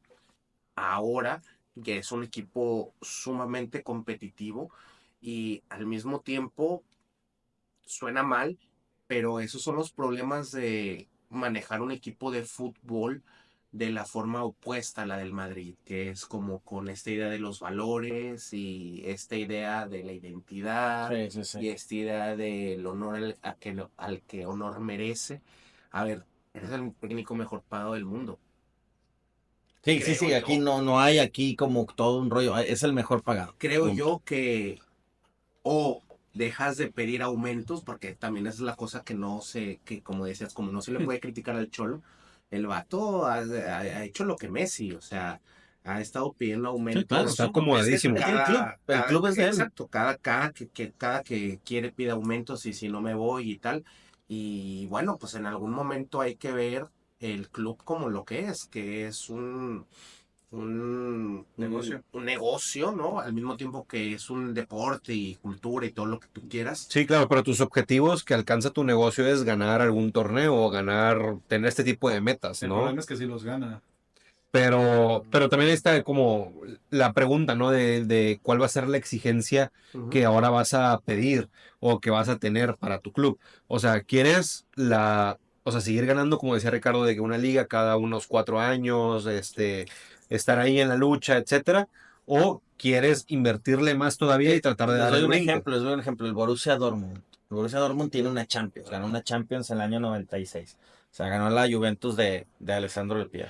ahora que es un equipo sumamente competitivo y al mismo tiempo suena mal, pero esos son los problemas de manejar un equipo de fútbol de la forma opuesta a la del Madrid, que es como con esta idea de los valores y esta idea de la identidad Sí, sí, sí. y esta idea del honor al que honor merece. A ver, eres el técnico mejor pagado del mundo, Sí, sí, creo sí, aquí yo. no hay aquí como todo un rollo, es el mejor pagado. Creo Punto. yo que o dejas de pedir aumentos, porque también esa es la cosa que no se, que como decías, como no se le puede criticar al Cholo, el vato ha hecho lo que Messi, o sea, ha estado pidiendo Sí, claro, aumentos Está sí. Es que acomodadísimo. es el club, el club es de él. exacto, cada que quiere pide aumentos y si no me voy y tal. Y bueno, pues en algún momento hay que ver el club como lo que es Negocio. un negocio, ¿no? Al mismo tiempo que es un deporte y cultura y todo lo que tú quieras. Sí, claro, pero tus objetivos que alcanza tu negocio es ganar algún torneo o ganar, tener este tipo de metas, El ¿no? problema es que si los gana. Pero también está como la pregunta, ¿no? De cuál va a ser la exigencia Ujú. que ahora vas a pedir o que vas a tener para tu club. O sea, ¿quieres o sea, seguir ganando, como decía Ricardo, de que una liga cada unos 4 años, estar ahí en la lucha, etcétera? ¿O quieres invertirle más todavía y tratar de Les dar doy el un brinco? ejemplo, les doy un ejemplo. El Borussia Dortmund. El Borussia Dortmund tiene una Champions, ganó una Champions en el año 96. O sea, ganó la Juventus de Alessandro Del Piero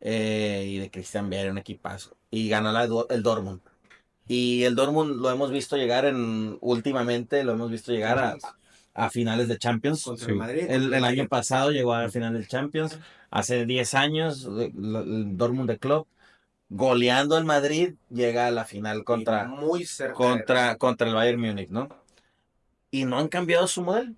y de Christian Vieri, un equipazo. Y ganó el Dortmund. Y el Dortmund lo hemos visto llegar últimamente, lo hemos visto llegar Champions. a finales de Champions. Contra el Sí. Madrid. El año pasado llegó a final del Champions. Hace 10 años, el Dortmund de Club, goleando al Madrid, llega a la final Y muy cerca contra el Bayern Múnich, ¿no? Y no han cambiado su modelo.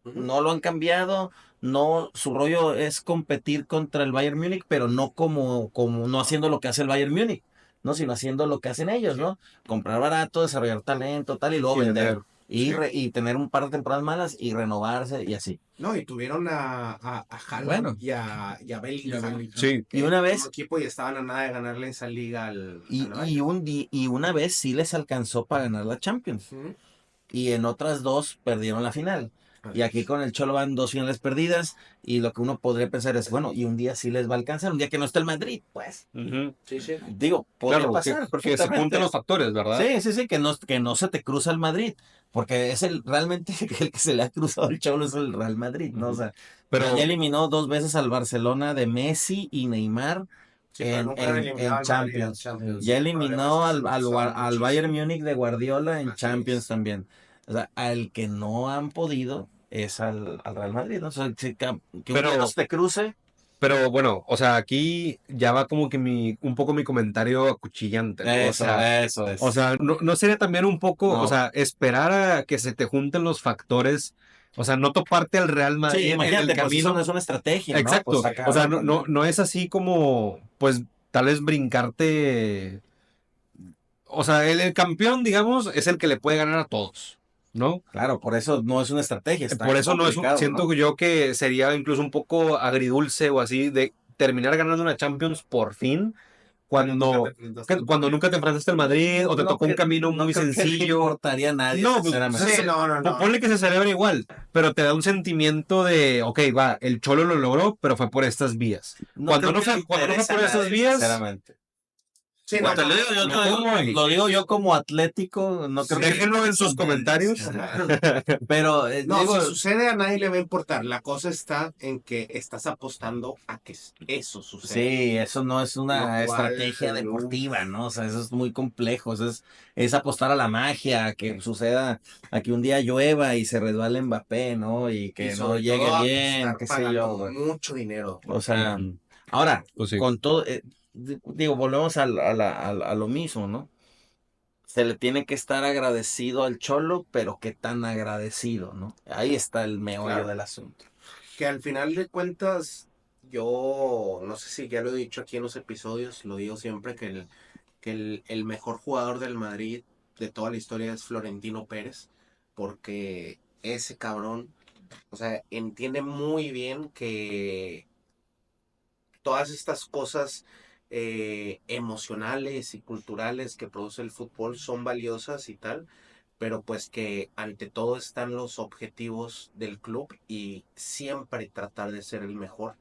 Ujú. No lo han cambiado. No, su rollo es competir contra el Bayern Múnich, pero no no haciendo lo que hace el Bayern Múnich, ¿no? Sino haciendo lo que hacen ellos, ¿no? Comprar barato, desarrollar talento, tal, y luego Y vender. vender. Y tener un par de temporadas malas y renovarse y así. No, y tuvieron a Haaland Bueno, y a Bellingham, Sí. y en una el mismo vez, equipo y estaban a nada de ganarle esa liga al Bayern. y una vez sí les alcanzó para ganar la Champions. Ujú. Y en otras dos perdieron la final. Y Así aquí es. con el Cholo van dos finales perdidas y lo que uno podría pensar es, bueno, y un día sí les va a alcanzar, un día que no esté el Madrid, pues, Ujú. Sí, sí. digo, podría Claro, pasar que se junten perfectamente. los factores, ¿verdad? Sí, sí, sí, que no se te cruza el Madrid, porque es realmente el que se le ha cruzado el Cholo es el Real Madrid, ¿no? O Ujú. sea, Pero, ya eliminó dos veces al Barcelona de Messi y Neymar Sí, pero nunca han eliminado en al Madrid en Champions. Champions. Ya El problema es eliminó que se cruzaban al Bayern muchísimo. Múnich de Guardiola en Así Champions es. también. O sea, al que no han podido es al Real Madrid, ¿no? O sea, que un día no pero, se te cruce. pero bueno, o sea, aquí ya va como que un poco mi comentario acuchillante, ¿no? Eso O es. sea, no sería también un poco, o No. sea, esperar a que se te junten los factores, o sea, no toparte al Real Sí, Madrid en el imagínate, pues eso no camino. es una estrategia, ¿no? Pues Exacto. está O sea, cabrón también. no es así como, pues, tal vez brincarte. O sea, el campeón, digamos, es el que le puede ganar a todos, ¿no? Claro, por eso no es una estrategia, Por está eso no es complicado, ¿no? siento yo que sería incluso un poco agridulce o así de terminar ganando una Champions por fin Pero nunca te cuando, enfrentaste al cuando Madrid. nunca te enfrentaste al Madrid o te tocó un camino No muy creo que le sencillo. importaría a nadie, No, pues, sinceramente. Sí, no, no, no. ponle que se celebra igual, pero te da un sentimiento de, ok, va, el Cholo lo logró, pero fue por estas vías. No Cuando creo no que le fue, cuando no fue interese por a estas nadie, vías, sinceramente. Sí, Bueno, no, te lo digo, yo, me pongo ahí. lo digo yo como atlético, no creo que Déjenlo en sus comentarios. pero no, digo, si sucede a nadie le va a importar. La cosa está en que estás apostando a que eso suceda. sí, eso no es Lo una cual, estrategia deportiva, ¿no? O sea, eso es muy complejo, es apostar a la magia, a que suceda, a que un día llueva y se resbale Mbappé, ¿no? Y y que no sobre llegue todo bien, estar qué sé yo, pagando güey. mucho dinero. O sea, ahora, Pues sí. con todo, digo, volvemos a lo mismo, ¿no? Se le tiene que estar agradecido al Cholo, pero qué tan agradecido, ¿no? Ahí está el meollo Claro. del asunto. Que al final de cuentas, yo no sé si ya lo he dicho aquí en los episodios, lo digo siempre que el mejor jugador del Madrid de toda la historia es Florentino Pérez, porque ese cabrón, o sea, entiende muy bien que todas estas cosas emocionales y culturales que produce el fútbol son valiosas y tal, pero pues que ante todo están los objetivos del club y siempre tratar de ser el mejor.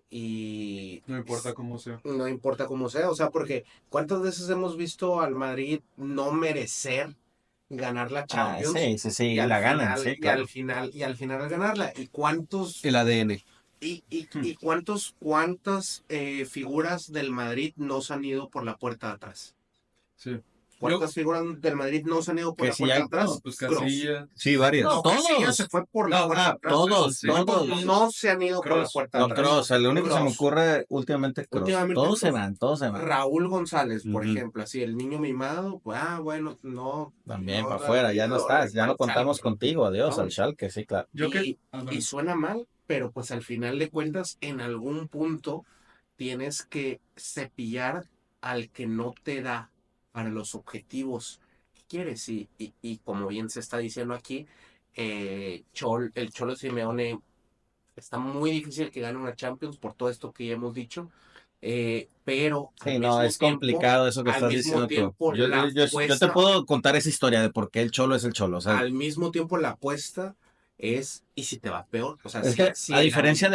Y No importa cómo sea. no importa cómo sea, o sea, porque ¿cuántas veces hemos visto al Madrid no merecer ganar la Ah, Champions sí, sí, sí, y y al la ganan, final, sí, y al claro. final, y al final ganarla? ¿Y cuántos El ADN. y cuántas figuras del Madrid no se han ido por la puerta de atrás? Sí. Yo, ¿Cuántas figuras del Madrid no se han ido por Que la sí puerta de hay, atrás? pues Kroos. Casilla. Sí, varias. No, Casillas se todos, fue por la No, puerta de atrás. todos, sí. todos. No se han ido por la Kroos. puerta de No, atrás. Kroos, el único que se me Kroos. ocurre últimamente Kroos. Últimamente Todos se Kroos. van, todos se van. Raúl González, por Ujú. ejemplo, así el niño mimado, pues, bueno, no, También no para da afuera, ya no vida, estás, ya para no el contamos Schalke, contigo, adiós al ¿no? Schalke, sí, claro. Yo que. Y Bueno. suena mal, pero pues al final de cuentas, en algún punto tienes que cepillar al que no te da para los objetivos que quieres. Y como bien se está diciendo aquí, el Cholo Simeone está muy difícil que gane una Champions por todo esto que ya hemos dicho, pero Sí, no, es complicado eso que al estás mismo diciendo tú. tiempo la Yo te apuesta, puedo contar esa historia de por qué el Cholo es el Cholo. O sea, al mismo tiempo la apuesta es, ¿y si te va peor? O sea, es que si el Ajá, a diferencia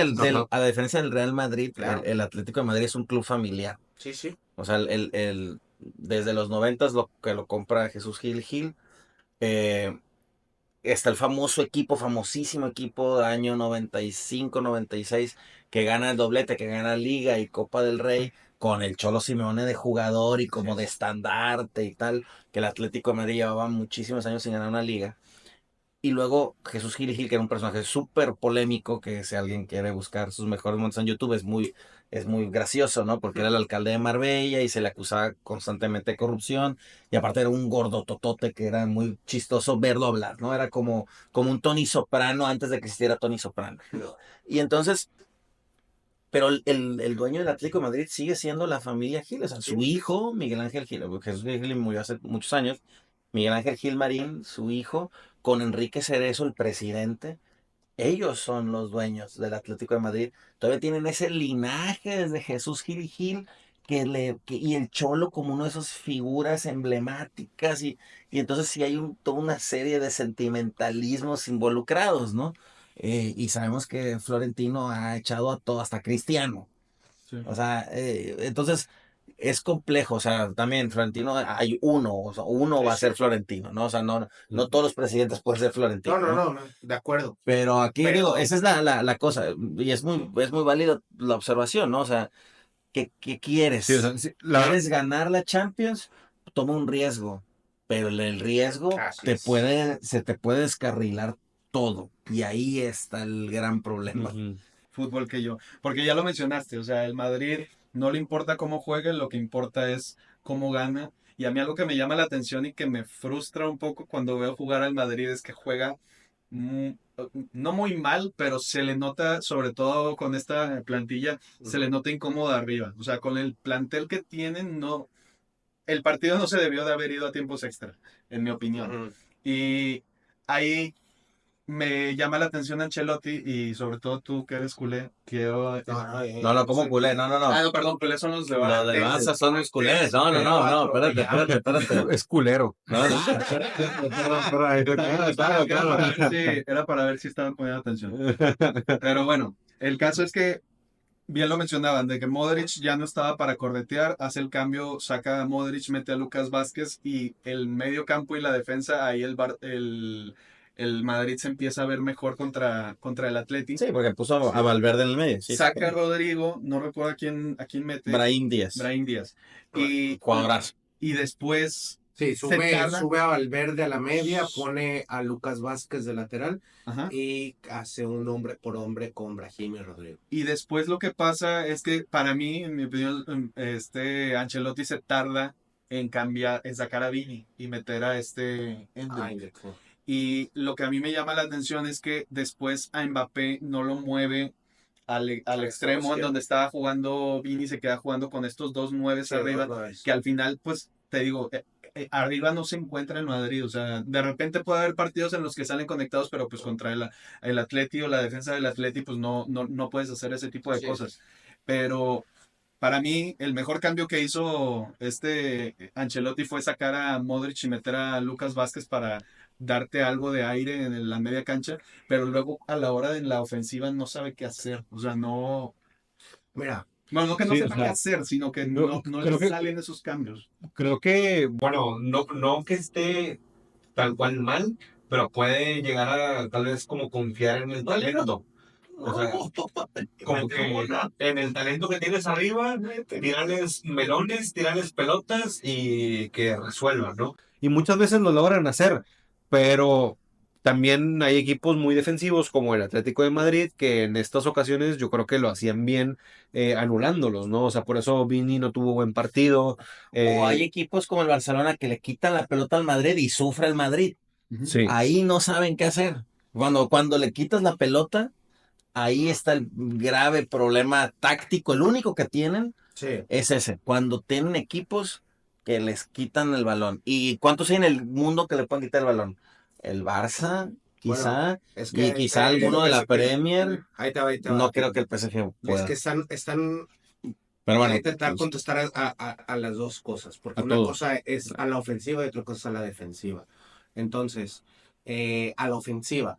del Real Madrid, claro, el Atlético de Madrid es un club familiar. sí, sí. O sea, desde los noventas lo que lo compra Jesús Gil, eh, está el famoso equipo, famosísimo equipo de año 95, 96, que gana el doblete, que gana Liga y Copa del Rey, con el Cholo Simeone de jugador y como de estandarte y tal, que el Atlético de Madrid llevaba muchísimos años sin ganar una liga. Y luego Jesús Gil, que era un personaje súper polémico, que si alguien quiere buscar sus mejores momentos en YouTube, es muy gracioso, ¿no? Porque era el alcalde de Marbella y se le acusaba constantemente de corrupción. Y aparte era un gordo totote que era muy chistoso verlo hablar, ¿no? Era como un Tony Soprano antes de que existiera Tony Soprano. Y entonces, pero el dueño del Atlético de Madrid sigue siendo la familia Gil, o sea, su hijo, Miguel Ángel Gil, porque Jesús Gil murió hace muchos años, Miguel Ángel Gil Marín, su hijo, con Enrique Cerezo, el presidente, ellos son los dueños del Atlético de Madrid. Todavía tienen ese linaje desde Jesús Gil y Gil y el Cholo como una de esas figuras emblemáticas y entonces sí hay toda una serie de sentimentalismos involucrados, ¿no? Y sabemos que Florentino ha echado a todo, hasta Cristiano. Sí. O sea, entonces es complejo, o sea, también Florentino hay uno, o sea, uno Sí, va a sí. ser Florentino, ¿no? O sea, no todos los presidentes pueden ser Florentino, No, no, ¿no? no, no, de acuerdo. Pero aquí digo, Pero, esa es la cosa, y es muy válida la observación, ¿no? O sea, ¿qué Sí, o quieres? sea, sí, ¿Quieres ganar la Champions? Toma un riesgo, pero el riesgo así es. se te puede descarrilar todo, y ahí está el gran problema. Ujú. Fútbol que yo. Porque ya lo mencionaste, o sea, el Madrid no le importa cómo juegue, lo que importa es cómo gana. Y a mí algo que me llama la atención y que me frustra un poco cuando veo jugar al Madrid es que juega mu- no muy mal, pero se le nota, sobre todo con esta plantilla, se le nota incómodo arriba. O sea, con el plantel que tienen, no, el partido no se debió de haber ido a tiempos extra, en mi opinión. Ujú. Y ahí me llama la atención Ancelotti y sobre todo tú que eres culé, quiero... No, no, No, como culé, no. No, perdón, culé son los de Los del Barça son los culés. No, espérate. Es culero. No, no. Claro. Sí, era para ver si estaban poniendo atención. Pero bueno, el caso es que, bien lo mencionaban, de que Modric ya no estaba para corretear, hace el cambio, saca a Modric, mete a Lucas Vázquez y el medio campo y la defensa, ahí el Madrid se empieza a ver mejor contra el Atleti. Sí, porque puso a Valverde en el medio. Sí, Saca a Rodrigo, no recuerdo a quién mete. Brahim Díaz. Brahim Díaz. Y, Jugadorazo. y después Sí, se tarda. sube a Valverde a la media, pone a Lucas Vázquez de lateral Ajá. y hace un hombre por hombre con Brahim y Rodrigo. Y después lo que pasa es que para mí, en mi opinión, Ancelotti se tarda en cambiar, en sacar a Vini y meter a Endrick. Y lo que a mí me llama la atención es que después a Mbappé no lo mueve al extremo en donde estaba jugando Vini, se queda jugando con estos dos nueves arriba, que al final, pues, te digo, arriba no se encuentra el Madrid, o sea, de repente puede haber partidos en los que salen conectados, pero pues contra el Atleti o la defensa del Atleti, pues no puedes hacer ese tipo de cosas. Pero para mí, el mejor cambio que hizo Ancelotti fue sacar a Modric y meter a Lucas Vázquez para darte algo de aire en la media cancha, pero luego a la hora de la ofensiva no sabe qué hacer. O sea, no. Mira, Bueno, no que no Sí, o sepa qué sea, hacer, sino que yo no creo le que, salen esos cambios. creo que, bueno, no que esté tal cual mal, pero puede llegar a tal vez como confiar en el talento. O sea, como que en el talento que tienes arriba, tirarles melones, tirarles pelotas y que resuelvan, ¿no? Y muchas veces lo logran hacer, pero también hay equipos muy defensivos como el Atlético de Madrid que en estas ocasiones yo creo que lo hacían bien anulándolos, ¿no? O sea, por eso Vini no tuvo buen partido. O hay eh, equipos como el Barcelona que le quitan la pelota al Madrid y sufre el Madrid. sí, Ahí no saben qué hacer. Cuando le quitas la pelota, ahí está el grave problema táctico. El único que tienen sí. es ese. Cuando tienen equipos que les quitan el balón. ¿Y cuántos hay en el mundo que le pueden quitar el balón? El Barça, Bueno, quizá, es y que quizá alguno de la Premier. ahí te va, ahí te No va. creo que el PSG Es que pueda. están Pero voy a bueno, intentar pues, contestar a las dos cosas, porque a una todos. cosa es a la ofensiva y otra cosa es a la defensiva. Entonces, a la ofensiva,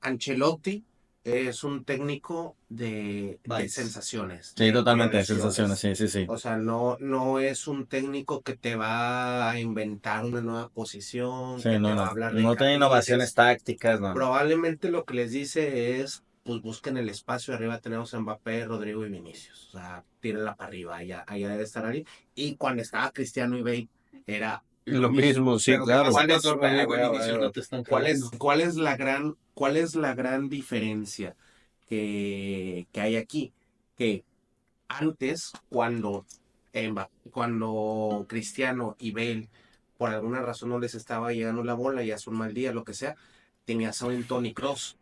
Ancelotti es un técnico de sensaciones, sí, de totalmente, sensaciones, creaciones. sí, sí, sí. O sea, no es un técnico que te va a inventar una nueva posición, Sí, que te no, va a no. hablar de No tiene innovaciones carriles. tácticas, no. Probablemente lo que les dice es, pues busquen el espacio, arriba tenemos a Mbappé, Rodrigo y Vinicius. O sea, tírenla para arriba, allá debe estar ahí. Y cuando estaba Cristiano y Bale, era lo Lo mismo. mismo, sí, Pero ¿qué claro. pasa ¿Cuál es, cuando Rodrigo y Vinicius no te están jalando? cuál es la gran diferencia que hay aquí? Que antes, cuando Cristiano y Bale por alguna razón no les estaba llegando la bola, ya es un mal día, lo que sea, tenías a un Tony Cross.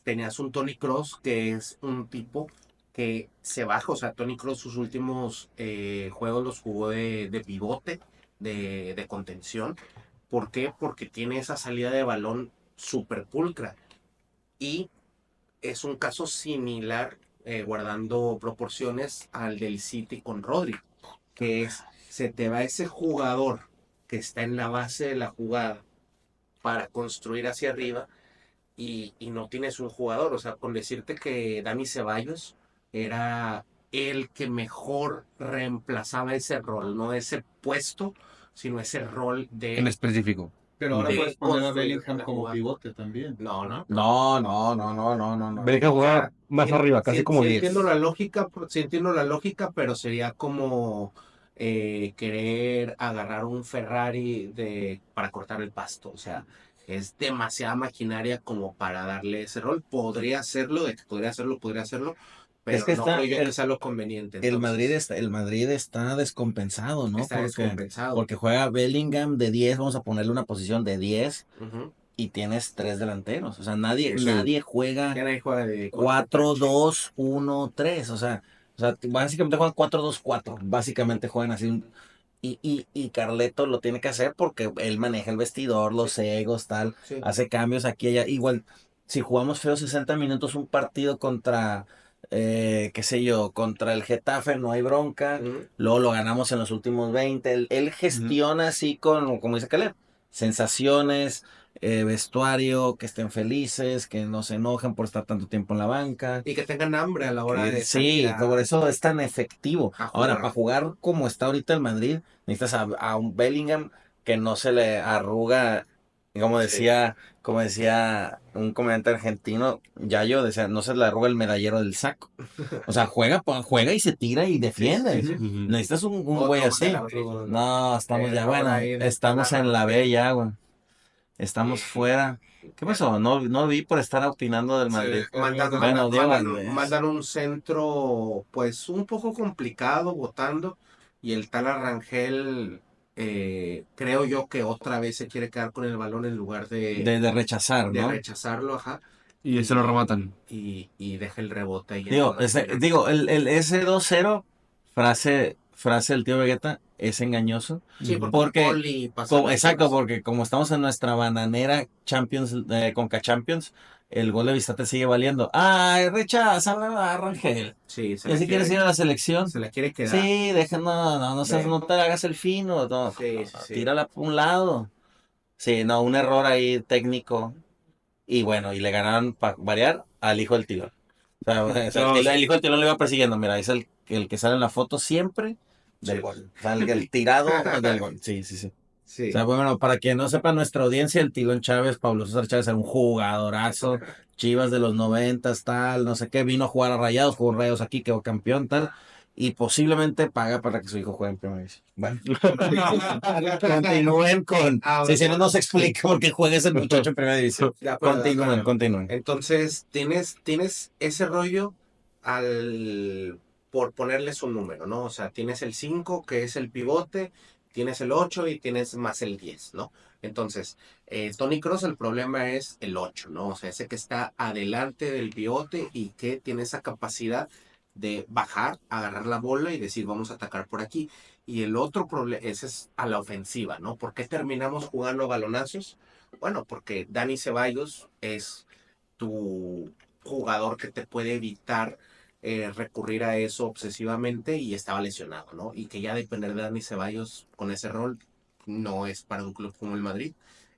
Tenías un Tony Cross que es un tipo que se baja, o sea, Tony Cross sus últimos juegos los jugó de pivote, de contención. ¿Por qué? Porque tiene esa salida de balón súper pulcra. Y es un caso similar, guardando proporciones, al del City con Rodri, que es, se te va ese jugador que está en la base de la jugada para construir hacia arriba y no tienes un jugador. O sea, con decirte que Dani Ceballos era el que mejor reemplazaba ese rol, no ese puesto, sino ese rol En específico. Pero ahora de puedes poner a construir Bellingham la como jugada. pivote también. No, no. No, no, no, no, no, no, no. Bellingham O jugaba sea, más arriba, casi como sí 10. entiendo la lógica, sí entiendo la lógica, pero sería como querer agarrar un Ferrari para cortar el pasto. O sea, es demasiada maquinaria como para darle ese rol. Podría hacerlo, de que podría hacerlo, Es pero que no creo yo que sea lo conveniente. Entonces, El Madrid está descompensado, ¿no? está descompensado. Porque juega Bellingham de 10, vamos a ponerle una posición de 10 Ujú. y tienes tres delanteros. O sea, Sí. nadie juega ¿Quién ahí juega de 4-2-1-3. O sea, básicamente juegan 4-2-4. Básicamente juegan así. Y Carleto lo tiene que hacer porque él maneja el vestidor, los egos, tal, Sí. hace cambios aquí y allá. Igual, si jugamos feo 60 minutos un partido contra, qué sé yo, contra el Getafe, no hay bronca. Ujú. Luego lo ganamos en los últimos 20. Él gestiona así como dice Caleb, sensaciones, vestuario, que estén felices, que no se enojen por estar tanto tiempo en la banca. Y que tengan hambre a la hora de salir Sí, por eso es tan efectivo. a Ahora, jugar. para jugar como está ahorita el Madrid, necesitas a un Bellingham que no se le arruga, como Sí. decía un comediante argentino, Yayo, decía, no se le arruga el medallero del saco. O sea, juega y se tira y defiende. Sí. Ujú. Necesitas un Otro güey gol de así. la B. No, estamos ya, Ahora bueno, ahí de estamos en la B ya, güey. Estamos fuera. ¿Qué pasó? No vi por estar opinando del Madrid. Bueno, Diego Valdés. Mandan un centro, pues un poco complicado votando. Y el tal Arrangel, creo yo que otra vez se quiere quedar con el balón en lugar De rechazar, de ¿no? rechazarlo, ajá. Y se lo rematan. y deja el rebote ahí. Ese 2-0, frase del tío Vegeta, es engañoso. Sí, porque, Porque, gol y pasan las exacto, horas. porque como estamos en nuestra bananera Champions, Conca Champions, el gol de vista te sigue valiendo. ¡Ay, rechaza a Rangel! Sí, ¿Y así quieres ir a la selección? se la quiere quedar. Sí, Ve. no te hagas el fino, Sí, sí, sí. tírala por un lado. Sí, no, un error ahí técnico. Y bueno, y le ganaron para variar al hijo del tilón. O sea, el hijo del tilón lo iba persiguiendo. Mira, es el que sale en la foto siempre del Sí. gol. O sea, el tirado del gol. Sí, sí, sí. Sí. O sea, bueno, para quien no sepa nuestra audiencia, el Tilón Chávez, Pablo César Chávez, era un jugadorazo, Chivas de los 90, tal, no sé qué, vino a jugar a Rayados, jugó Rayados aquí, quedó campeón, tal, y posiblemente paga para que su hijo juegue en Primera División. Bueno, continúen con, si no se explica por qué juega ese muchacho en Primera División. Continúen. Entonces, tienes ese rollo por ponerle su número, ¿no? O sea, tienes el 5, que es el pivote, tienes el 8 y tienes más el 10, ¿no? Entonces, Tony Cross, el problema es el 8, ¿no? O sea, ese que está adelante del pivote y que tiene esa capacidad de bajar, agarrar la bola y decir, vamos a atacar por aquí. Y el otro problema, ese es a la ofensiva, ¿no? ¿Por qué terminamos jugando balonazos? Bueno, porque Dani Ceballos es tu jugador que te puede evitar recurrir a eso obsesivamente y estaba lesionado, ¿no? Y que ya depender de Dani Ceballos con ese rol no es para un club como el Madrid,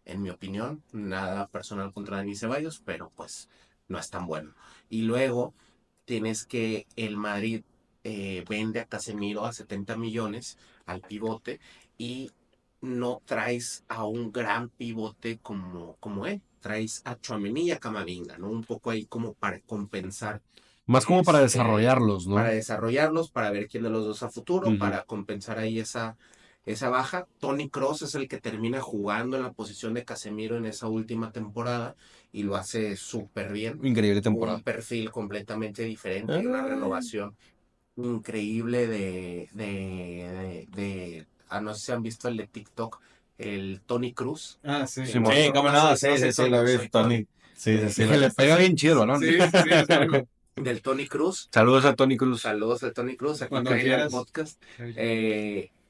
en mi opinión. Nada personal contra Dani Ceballos, pero pues no es tan bueno. Y luego tienes que el Madrid vende a Casemiro a 70 millones al pivote y no traes a un gran pivote como él. Traes a Tchouaméni y a Camavinga, ¿no? Un poco ahí como para compensar. Más como para este, desarrollarlos, ¿no? Para desarrollarlos, para ver quién de los dos a futuro, Ujú. para compensar ahí esa baja. Tony Cross es el que termina jugando en la posición de Casemiro en esa última temporada y lo hace súper bien. Increíble temporada. Un perfil completamente diferente, una renovación increíble no sé si han visto el de TikTok, el Tony Cruz. Ah, sí. Que Sí, no- Sí, cómo no, sí, soy sí, lo vi, soy Tony. Sí, sí, sí. Que le pega bien chido, ¿no? Sí, sí. Del Tony Cruz. Saludos a Tony Cruz. Saludos al Tony Cruz, aquí Cuando cae el quieras. podcast.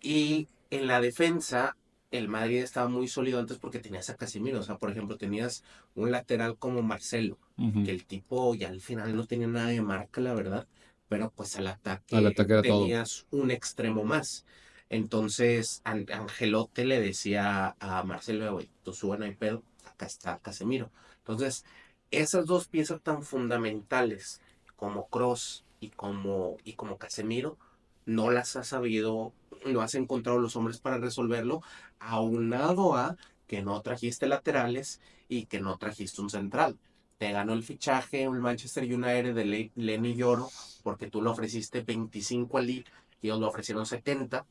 Y en la defensa, el Madrid estaba muy sólido antes porque tenías a Casemiro. O sea, por ejemplo, tenías un lateral como Marcelo, Ujú. que el tipo ya al final no tenía nada de marca, la verdad. Pero pues al ataque Era todo. tenías un extremo más. Entonces, Angelote le decía a Marcelo, güey, tú sube, no hay pedo, acá está Casemiro. Entonces, esas dos piezas tan fundamentales como Cross y como Casemiro, no las has sabido, no has encontrado los hombres para resolverlo, aunado a que no trajiste laterales y que no trajiste un central. Te ganó el fichaje el Manchester United de Lenny Yoro porque tú le ofreciste 25 al Lille y ellos le ofrecieron 70.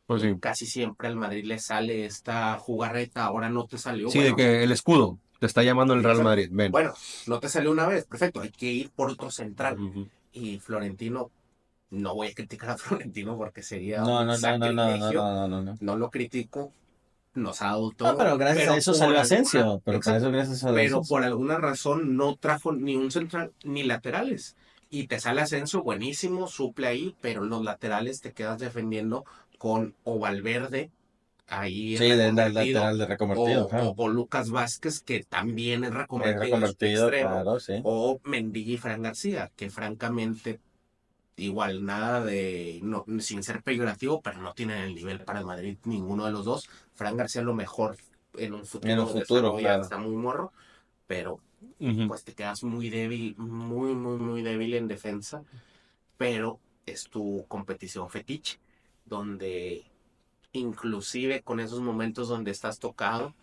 Pues Y sí. casi siempre al Madrid le sale esta jugarreta, ahora no te salió. Sí, de Bueno, que el escudo te está llamando el Real exacto. Madrid. Ven. Bueno, no te salió una vez, perfecto, hay que ir por otro central. Ujú. Y Florentino, no voy a criticar a Florentino porque sería No, un no, no, no, no, no, sacrilegio. no, no, no. No lo critico, nos ha dado No, todo. pero gracias a eso por salió alguna- Asensio. Pero para Exacto. eso gracias a Pero Asensio. por alguna razón no trajo ni un central ni laterales. Y te sale Asensio buenísimo, suple ahí, pero en los laterales te quedas defendiendo con o Valverde ahí Sí, del reconvertido, lateral de reconvertido, claro. o Lucas Vázquez, que también es Es reconvertido, es reconvertido, extremo, claro, sí. o Mendy y Fran García, que francamente, igual nada de, no, sin ser peyorativo, pero no tienen el nivel para el Madrid ninguno de los dos. Fran García a lo mejor en un futuro, En un futuro, desarrolla, claro. está muy morro, pero Ujú. pues te quedas muy débil, muy, muy, muy débil en defensa, pero es tu competición fetiche, donde inclusive con esos momentos donde estás tocado,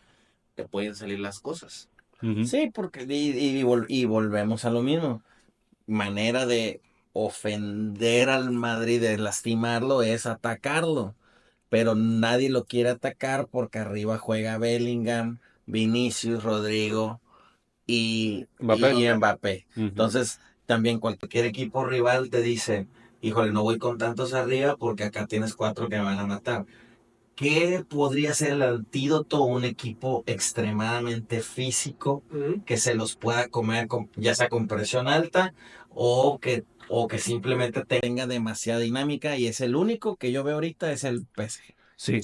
te pueden salir las cosas. Ujú. Sí, porque y volvemos a lo mismo. Manera de ofender al Madrid, de lastimarlo, es atacarlo. Pero nadie lo quiere atacar porque arriba juega Bellingham, Vinicius, Rodrigo Mbappé. y Mbappé. Ujú. Entonces, también cualquier equipo rival te dice, híjole, no voy con tantos arriba porque acá tienes 4 que me van a matar. ¿qué podría ser el antídoto a un equipo extremadamente físico que se los pueda comer, ya sea con presión alta o que simplemente tenga demasiada dinámica? Y es el único que yo veo ahorita, es el PSG. Sí,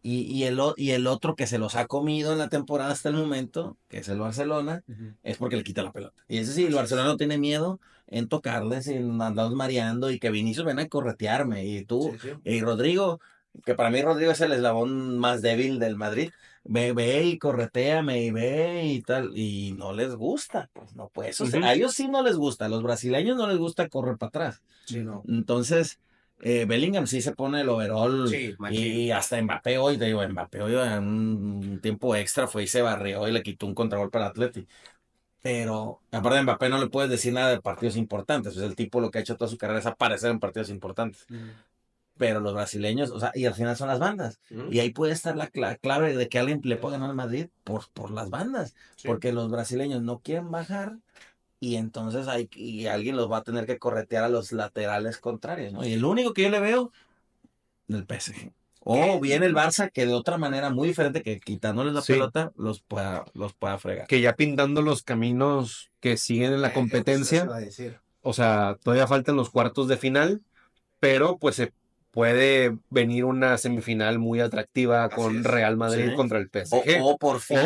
Y el otro que se los ha comido en la temporada hasta el momento, que es el Barcelona, es porque le quita la pelota. Y ese sí, el Barcelona no tiene miedo en tocarles, en andarlos mareando y que Vinicius ven a corretearme. Y tú, y Rodrigo, que para mí Rodrigo es el eslabón más débil del Madrid, ve y correteame y ve y tal. Y no les gusta, pues no, pues a ellos sí no les gusta, a los brasileños no les gusta correr para atrás. Sí, no. Entonces, Bellingham sí se pone el overall y hasta Mbappé hoy, te digo, Mbappé hoy en un tiempo extra fue y se barrió y le quitó un contragolpe al Atleti. Pero aparte de Mbappé no le puedes decir nada de partidos importantes. Pues el tipo lo que ha hecho toda su carrera es aparecer en partidos importantes. Pero los brasileños, o sea, y al final son las bandas. Y ahí puede estar la clave de que alguien le pueda ganar al Madrid por las bandas. Porque los brasileños no quieren bajar y entonces alguien los va a tener que corretear a los laterales contrarios, ¿no? Y el único que yo le veo, el PSG. O bien el Barça, que de otra manera muy diferente, que quitándoles la pelota, los pueda fregar. Que ya pintando los caminos que siguen en la competencia, o sea, todavía faltan los cuartos de final, pero pues se puede venir una semifinal muy atractiva con Real Madrid contra el PSG. O por fin.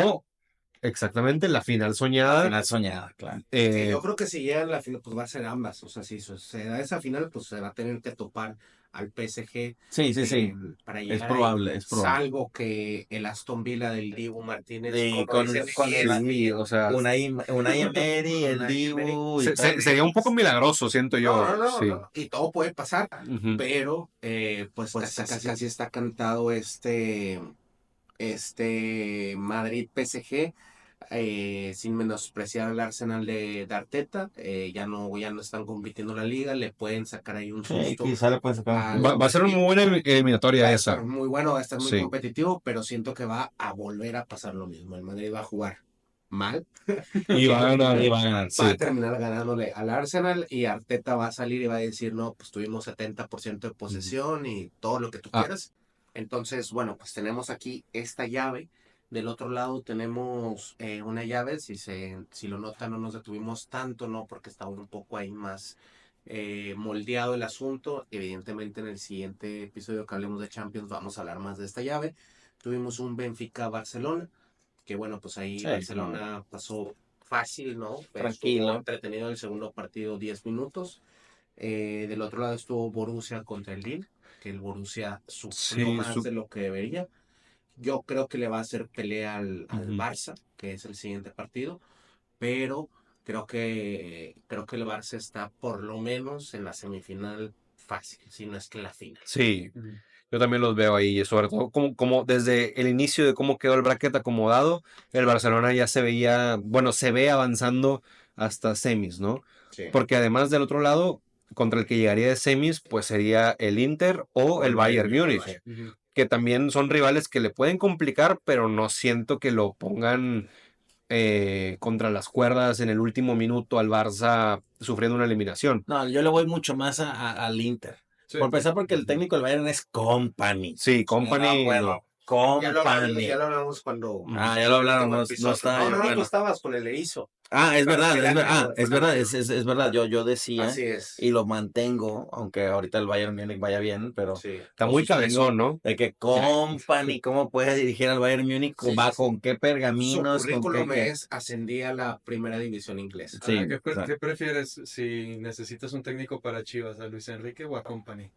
Exactamente, la final soñada. La final soñada, claro. Yo creo que si llega a la final, pues va a ser ambas. O sea, si se da esa final, pues se va a tener que topar al PSG. Sí. Para llegar es probable. Salvo que el Aston Villa del Dibu Martínez. O sea, Unai Emery, el Dibu. Sería un poco milagroso, siento yo. No. Y todo puede pasar. Pero, pues casi está cantado este Madrid PSG. Sin menospreciar al Arsenal de Arteta, ya no están compitiendo en la liga, le pueden sacar ahí un susto. Quizá le pueden sacar. Va a ser una muy buena eliminatoria esa. Muy bueno, va a estar muy competitivo, pero siento que va a volver a pasar lo mismo. El Madrid va a jugar mal. Y va a ganar. Va a terminar ganándole al Arsenal y Arteta va a salir y va a decir, no, pues tuvimos 70% de posesión y todo lo que tú quieras. Entonces, bueno, pues tenemos aquí esta llave. Del otro lado tenemos una llave, si lo notan no nos detuvimos tanto, ¿no? Porque estaba un poco ahí más moldeado el asunto. Evidentemente en el siguiente episodio que hablemos de Champions vamos a hablar más de esta llave. Tuvimos un Benfica-Barcelona, que bueno, pues ahí Barcelona pasó fácil, ¿no? Tranquilo. Estuvo entretenido el segundo partido, 10 minutos. Del otro lado estuvo Borussia contra el Lille, que el Borussia sufrió más de lo que debería. Yo creo que le va a hacer pelea al Barça, que es el siguiente partido, pero creo que el Barça está por lo menos en la semifinal fácil, si no es que en la final. Sí, yo también los veo ahí, sobre todo como desde el inicio de cómo quedó el bracket acomodado, el Barcelona ya se ve avanzando hasta semis, ¿no? Sí. Porque además del otro lado, contra el que llegaría de semis, pues sería el Inter o el Bayern Múnich. Que también son rivales que le pueden complicar, pero no siento que lo pongan contra las cuerdas en el último minuto al Barça sufriendo una eliminación. No, yo le voy mucho más al Inter. Sí. Por empezar, porque el técnico del Bayern es Kompany. Sí, Kompany. Kompany. Ya lo hablamos cuando... ya lo hablaron, no estaba. No estabas con el Erizo. Es verdad, es verdad. Yo decía, así es. Y lo mantengo, aunque ahorita el Bayern Múnich vaya bien, pero está muy cabezón, ¿no? De que Kompany, ¿cómo puede dirigir al Bayern Múnich? ¿Con qué pergaminos? Su currículum ascendía a la primera división inglesa. Sí, ¿qué prefieres si necesitas un técnico para Chivas, a Luis Enrique o a Kompany?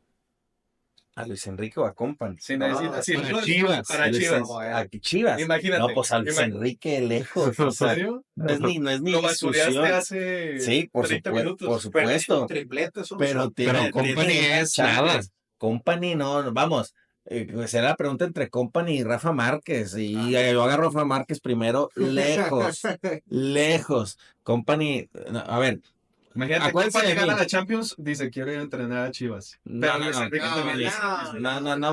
¿A Luis Enrique o a Kompany? Chivas. Para Chivas. ¿A Chivas? Imagínate. No, pues a Luis Enrique lejos. ¿En serio? No es ni lo basureaste hace 30 minutos. Por supuesto. Pero Kompany es nada. Kompany no, vamos. Será la pregunta entre Kompany y Rafa Márquez. Y yo agarro a Rafa Márquez primero, lejos. Kompany, a ver. Imagínate, Kompany gana la Champions, dice, quiero ir a entrenar a Chivas. No va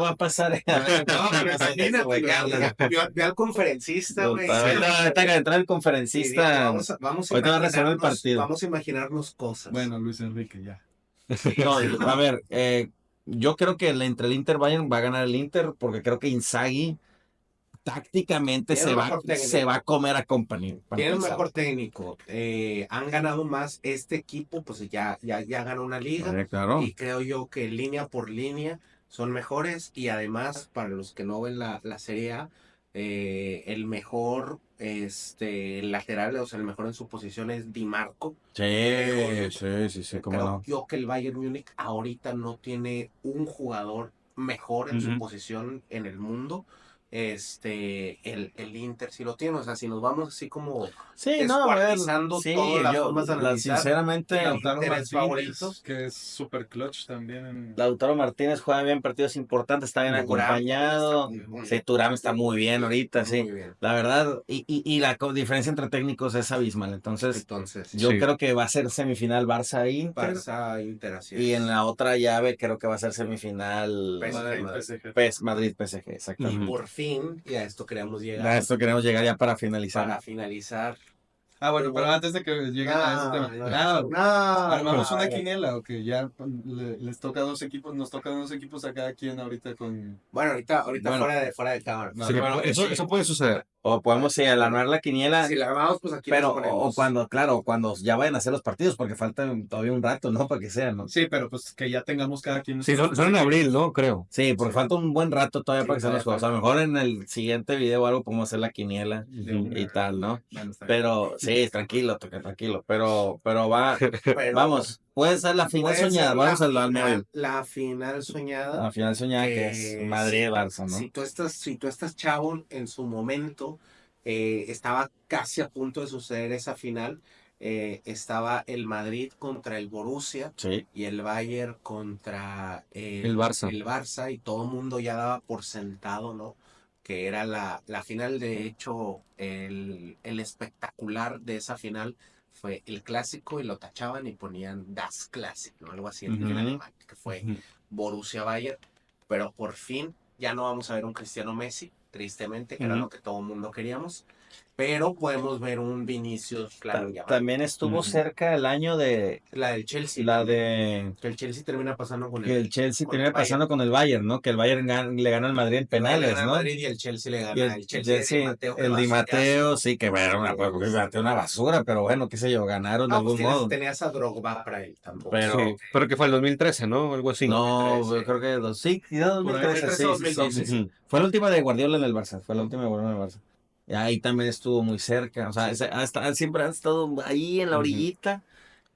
a pasar. Ve al conferencista, güey. Ahorita que entrar el conferencista. Ahorita va a resolver el partido. Vamos a imaginarnos cosas. Bueno, Luis Enrique, ya. No, a ver, yo creo que entre el Inter Bayern va a ganar el Inter porque creo que Inzaghi tácticamente Tiene mejor técnico. se va a comer a Company. Tiene el mejor técnico. Han ganado más este equipo, pues ya ganó una liga. Claro. Y creo yo que línea por línea son mejores. Y además, para los que no ven la Serie A, el mejor lateral, o sea, el mejor en su posición es Di Marco. Sí, cómo Creo no. yo que el Bayern Múnich ahorita no tiene un jugador mejor en su posición en el mundo. El Inter sí lo tiene, o sea, si nos vamos así como Sí, no, a ver, descuartizando sí, todas las formas de analizar, sinceramente, Lautaro Inter es favorito. Martínez, que es super clutch también. Lautaro Martínez juega bien partidos importantes, está bien acompañado. Sí, Thuram está muy bien ahorita, sí. Muy bien. La verdad, y la diferencia entre técnicos es abismal. Entonces, Entonces, yo Sí. creo que va a ser semifinal Barça-Inter. Barça Inter así Y es. en la otra llave creo que va a ser semifinal PSG. Madrid-PSG, Y exactamente. por fin, y a esto queremos A llegar esto queremos llegar ya para finalizar. para finalizar. Bueno, pero antes de que lleguen a ese tema. ¿Armamos una quiniela o que ya les toca dos equipos, nos tocan dos equipos a cada quien ahorita con... Bueno, ahorita Bueno. fuera de cámara. Sí, bueno, eso puede suceder. O podemos alarmar la quiniela. Si la armamos, pues aquí Pero, nos ponemos. o cuando ya vayan a hacer los partidos, porque falta todavía un rato, ¿no? Para que sean, ¿no? Sí, pero pues que ya tengamos cada quien... Sí, son en abril, ¿no? Creo. Sí, porque falta un buen rato todavía Sí, para que sean los juegos. A lo mejor en el siguiente video o algo podemos hacer la quiniela y tal, ¿no? Bueno, está bien. Pero, sí, tranquilo. Pero va, Pero vamos, puede ser la final puede soñada, ser vamos al medio. la final soñada. La final soñada que es Madrid-Barça, ¿no? Si tú estás chavo en su momento, estaba casi a punto de suceder esa final. Estaba el Madrid contra el Borussia Sí. y el Bayern contra El Barça. el Barça, y todo el mundo ya daba por sentado, ¿no? Que era la final. De hecho, el espectacular de esa final fue el clásico y lo tachaban y ponían Das Classic, ¿no? Algo así en alemán, que fue Borussia Bayern. Pero por fin ya no vamos a ver un Cristiano Messi, tristemente, que era lo que todo el mundo queríamos. Pero podemos ver un Vinicius, claro. También estuvo cerca el año de La del Chelsea. que el Chelsea termina pasando con el Chelsea con termina el Bayern. pasando con el Bayern, ¿no? Que el Bayern le gana al Madrid en penales, Le gana ¿no? al Madrid y el Chelsea le Y gana. El Chelsea, el Di Matteo, sí, que bueno, una basura, pero bueno, qué sé yo, ganaron de algún modo. Tenías a Drogba para él tampoco. Pero que fue el 2013, ¿no? Algo así. No, 2013. creo que 2013, sí. 2012. Fue la última de Guardiola en el Barça, fue la última de Guardiola en el Barça. Y ahí también estuvo muy cerca, o sea, siempre han estado ahí en la orillita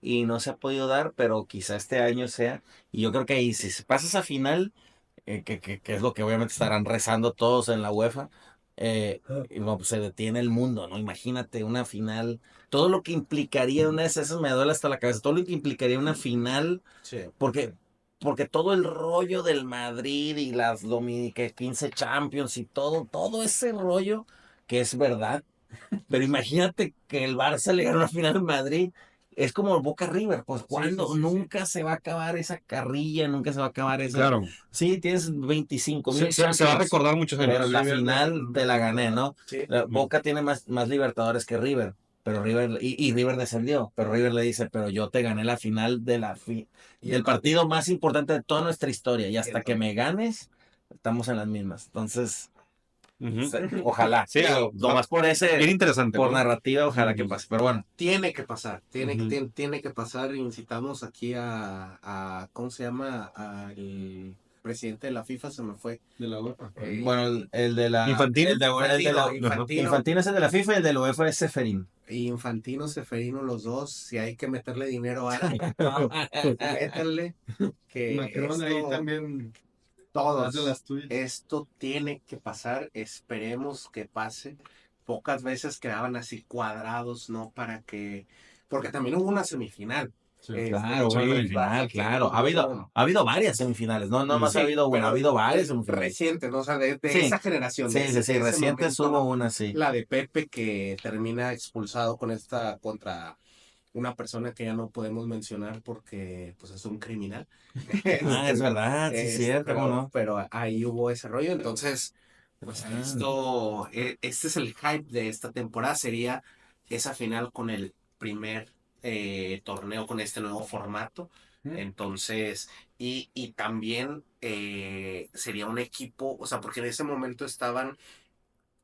y no se ha podido dar, pero quizá este año sea. Y yo creo que ahí, si se pasa esa final, que es lo que obviamente estarán rezando todos en la UEFA, y no, pues se detiene el mundo, ¿no? Imagínate una final, todo lo que implicaría una de esas, me duele hasta la cabeza, todo lo que implicaría una final, Sí. porque todo el rollo del Madrid y las 15 Champions y todo ese rollo que es verdad, pero imagínate que el Barça le gana una final en Madrid. Es como el Boca River, pues cuando nunca se va a acabar esa carrilla, nunca se va a acabar esa. Claro. Sí, tienes 25,000 Se va a recordar muchos años. pero la final te la gané, ¿no? Sí. Boca tiene más Libertadores que River, pero River, y River descendió, pero River le dice, pero yo te gané la final del partido más importante de toda nuestra historia, y hasta que me ganes, estamos en las mismas. Entonces, ojalá. Sí, Nomás por bien interesante. por ¿no? narrativa, ojalá que pase. Pero bueno, Tiene que pasar, tiene que pasar. Incitamos aquí a ¿cómo se llama? Al presidente de la FIFA, se me fue. De la UEFA. bueno, el de la Infantino. Infantino es el de la FIFA y el de la UEFA es Seferín. Infantino, Seferino, los dos. Si hay que meterle dinero a métanle. Que Macron ahí también todos. hace las tuyas. Esto tiene que pasar, esperemos que pase. Pocas veces quedaban así cuadrados, ¿no? Porque también hubo una semifinal. Claro, Barça, semifinal, que claro. no- Ha habido varias semifinales, no más Sí, ha habido una, pero ha habido varias semifinales. Recientes, ¿no? O sea, de Sí. esa generación. Sí, de ese recientes momento, hubo ¿no? una, sí. La de Pepe, que termina expulsado contra una persona que ya no podemos mencionar porque pues es un criminal. Es verdad, sí, es cierto, ¿cómo no? Pero ahí hubo ese rollo. Entonces, pues este es el hype de esta temporada. Sería esa final con el primer torneo con este nuevo formato. Entonces, y también sería un equipo, o sea, porque en ese momento estaban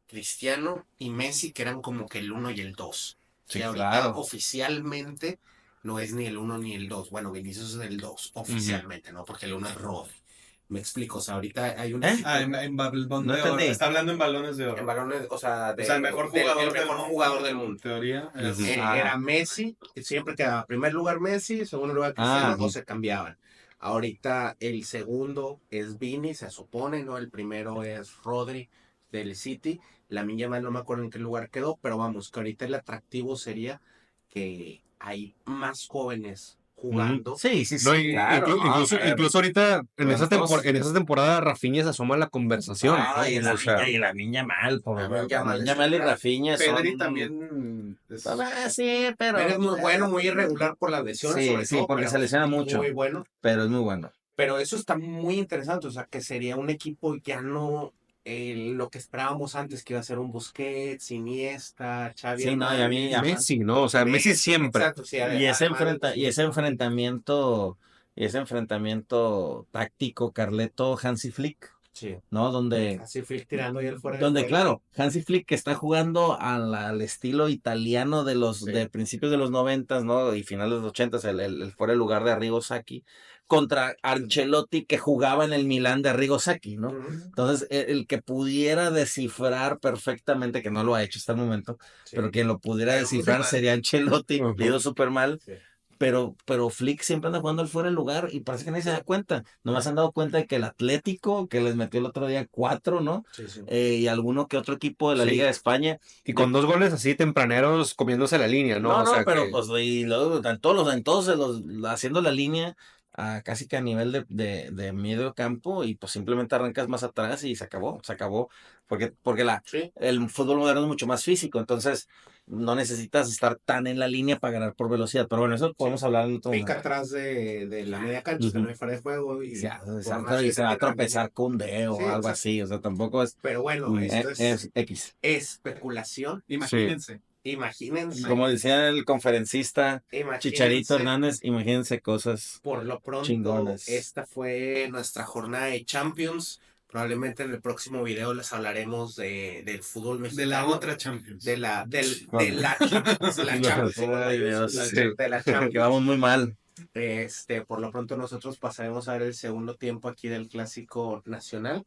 Cristiano y Messi, que eran como que el uno y el 2. Sí, Y ahorita claro. oficialmente no es ni el uno ni el 2. Bueno, Vinicius es el 2, oficialmente, ¿no? Porque el uno es Rodri. Me explico, o sea, ahorita hay un equipo En Balón No de Oro. entendí. Está hablando en balones de en oro. balones, o sea, O sea, el mejor jugador, el mejor jugador del mundo. En teoría. Era Messi, siempre quedaba primer lugar Messi, segundo lugar Cristiano, o se cambiaban. Ahorita el segundo es Vini, se supone, ¿no? El primero es Rodri del City. La Yamal no me acuerdo en qué lugar quedó, pero vamos, que ahorita el atractivo sería que hay más jóvenes jugando. Sí, sí, No, sí, claro. incluso ahorita Todos. en esa temporada Rafinha se asoma a la conversación. Ay, O sea, y la niña mal, por Lamine la Yamal niña es mal y un crack. Rafinha Pedri son... también. Sí, pero... Pero es muy bueno, muy irregular por las lesiones, Sí, sobre sí, todo, porque pero se lesiona es mucho, muy bueno. pero es muy bueno. Pero eso está muy interesante, o sea, que sería un equipo ya no lo que esperábamos antes, que iba a ser un Busquets, Iniesta, Xavi Sí, no, y a mí... Hernández. Messi, ¿no? O sea, Messi siempre. Exacto, sí, Y además, ese enfrentamiento táctico, Carleto, Hansi Flick, sí, ¿no? así fui tirando y él fuera de Donde juego. claro, Hansi Flick que está jugando al estilo italiano de los Sí. de principios de los noventas, ¿no? Y finales de los ochentas, el fuera el lugar de Arrigo Sacchi, contra Ancelotti que jugaba en el Milán de Arrigo Sacchi, ¿no? Ujú, Entonces, el que pudiera descifrar perfectamente, que no lo ha hecho hasta el momento, sí. pero quien lo pudiera Pero muy descifrar mal. sería Ancelotti, Ujú. le ido súper mal, Sí. pero Flick siempre anda jugando al fuera del lugar y parece que nadie se da cuenta. Nomás se han dado cuenta de que el Atlético, que les metió el otro día 4, ¿no? Sí, sí. Y alguno que otro equipo de la Sí. Liga de España. Y con 2 goles así tempraneros comiéndose la línea, ¿no? No, O sea, pero que... pues y luego haciendo la línea casi que a nivel de medio campo y pues simplemente arrancas más atrás y se acabó, porque Sí. el fútbol moderno es mucho más físico, entonces no necesitas estar tan en la línea para ganar por velocidad, pero bueno, eso podemos hablar en otro Pica momento. atrás de la media cancha, que Ujú. no hay fuera de juego. Y, Y se va a tropezar con un dedo Sí, o algo exacto. así, o sea, tampoco es, Pero bueno, esto es X. especulación. Imagínense. Imagínense. Como decía el conferencista Chicharito Imagínense. Hernández, imagínense cosas Por lo pronto, chingonas. esta fue nuestra jornada de Champions. Probablemente en el próximo video les hablaremos del fútbol De mexicano. la otra Champions. De la Champions. Ay, Dios. De la Que Champions. vamos muy mal. Por lo pronto nosotros pasaremos a ver el segundo tiempo aquí del Clásico Nacional,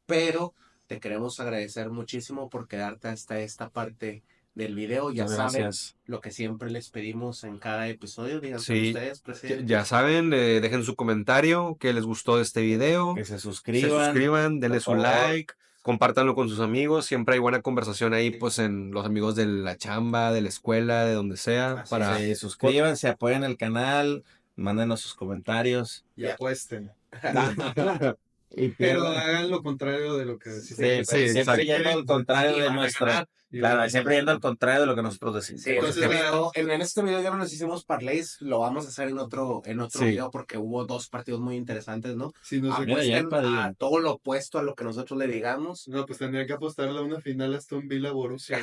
pero te queremos agradecer muchísimo por quedarte hasta esta parte del video. Ya saben Gracias. lo que siempre les pedimos en cada episodio. Díganse Sí, ustedes, presidente. ya saben, dejen su comentario, que les gustó de este video. Que se Se suscriban. suscriban, denle por su favor. like, compártanlo con sus amigos. Siempre hay buena conversación ahí, pues en los amigos de la chamba, de la escuela, de donde sea. Así Para... Se suscríbanse, apoyen el canal, mándenos sus comentarios. Y apuesten. Y Pero pierdan. hagan lo contrario de lo que Sí, decimos. siempre exacto. yendo al contrario de van a nuestro. ganar. Claro, siempre yendo al contrario de lo que nosotros decimos. Sí, Entonces, en este video ya no nos hicimos parlays, lo vamos a hacer en otro Sí. video porque hubo dos partidos muy interesantes, ¿no? Si nos mira, ya el Apuesten Padilla. a todo lo opuesto a lo que nosotros le digamos. No, pues tendría que apostarle a una final Aston Villa Borussia.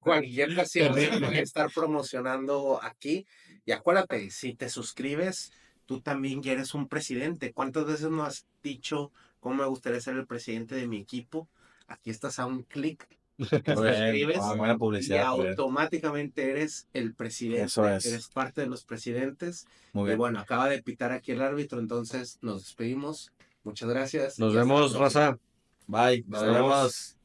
Cualquier ocasión se puede estar promocionando aquí. Y acuérdate, si te suscribes, tú también ya eres un presidente. ¿Cuántas veces nos has dicho cómo me gustaría ser el presidente de mi equipo? Aquí estás a un clic, te suscribes Buena y publicidad. pues. automáticamente eres el presidente. Eso es. Eres parte de los presidentes. Muy Y bien. bueno, acaba de pitar aquí el árbitro, entonces nos despedimos. Muchas gracias. Nos y hasta la vemos, próxima. raza. Bye. Nos vemos.